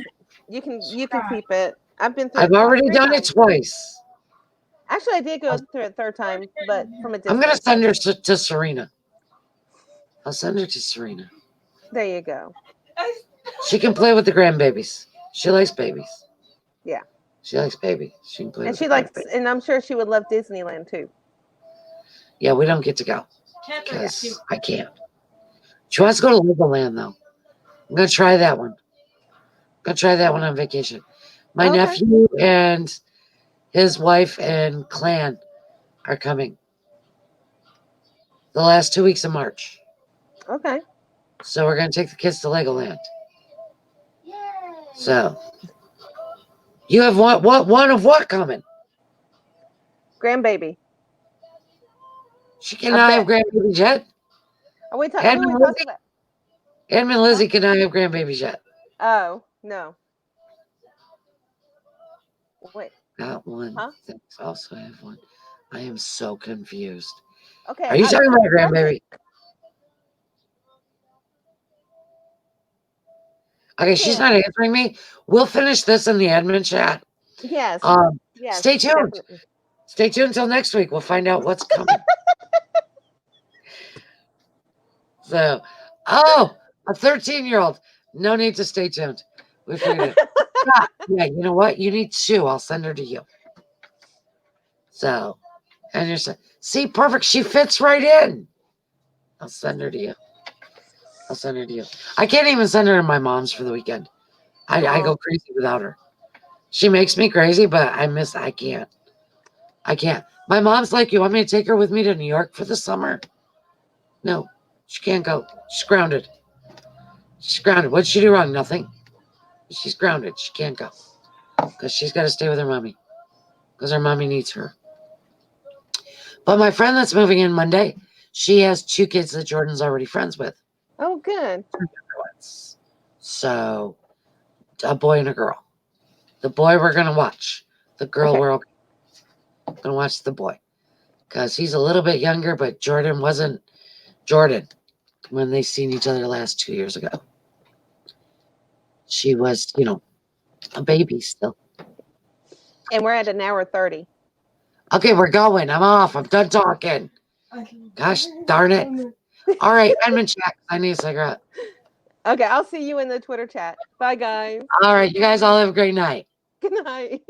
You can keep it. I've been through I've it already three done it times. twice. Actually, I did go through it third time, but from a distance. I'm going to send her to Serena. I'll send her to Serena. There you go. She can play with the grandbabies. She likes babies. Yeah. She likes babies. She can play And with she the likes, grandbabies. and I'm sure she would love Disneyland too. Yeah, we don't get to go Catherine, because I can't. She wants to go to Legoland, though. I'm going to try that one. I'm going to try that one on vacation. My Okay. nephew and his wife and clan are coming the last 2 weeks of March. Okay. So we're going to take the kids to Legoland. Yay. So you have one of what coming? Grandbaby. She cannot have grandbabies yet. Are we, who are Edmund we Lizzie, talking about? Edmund and Lizzie cannot have grandbabies yet. Oh, no. Wait. Got one. Huh? Thanks. Also have one. I am so confused. Okay. Are you talking about a grandbaby? Okay, she's not answering me. We'll finish this in the admin chat. Yes. Yes. Stay tuned. Definitely. Stay tuned until next week. We'll find out what's coming. So, a 13-year-old. No need to stay tuned. We figured it. Yeah, you know what? You need 2. I'll send her to you. So, and you're saying, see, perfect. She fits right in. I'll send her to you. I can't even send her to my mom's for the weekend. I go crazy without her. She makes me crazy, but I can't. My mom's like, you want me to take her with me to New York for the summer? No, she can't go. She's grounded. What'd she do wrong? Nothing. She's grounded. She can't go. Because she's got to stay with her mommy. Because her mommy needs her. But my friend that's moving in Monday, she has 2 kids that Jordan's already friends with. Oh, good. So, a boy and a girl. The boy we're going to watch. The girl we're going to watch the boy. Because he's a little bit younger, but Jordan wasn't Jordan. when they seen each other last 2 years ago. She was, you know, a baby still. And we're at an hour 30. Okay, we're going. I'm off. I'm done talking. Gosh darn it. All right, I'm in chat. I need a cigarette. Okay, I'll see you in the Twitter chat. Bye, guys. All right, you guys all have a great night. Good night.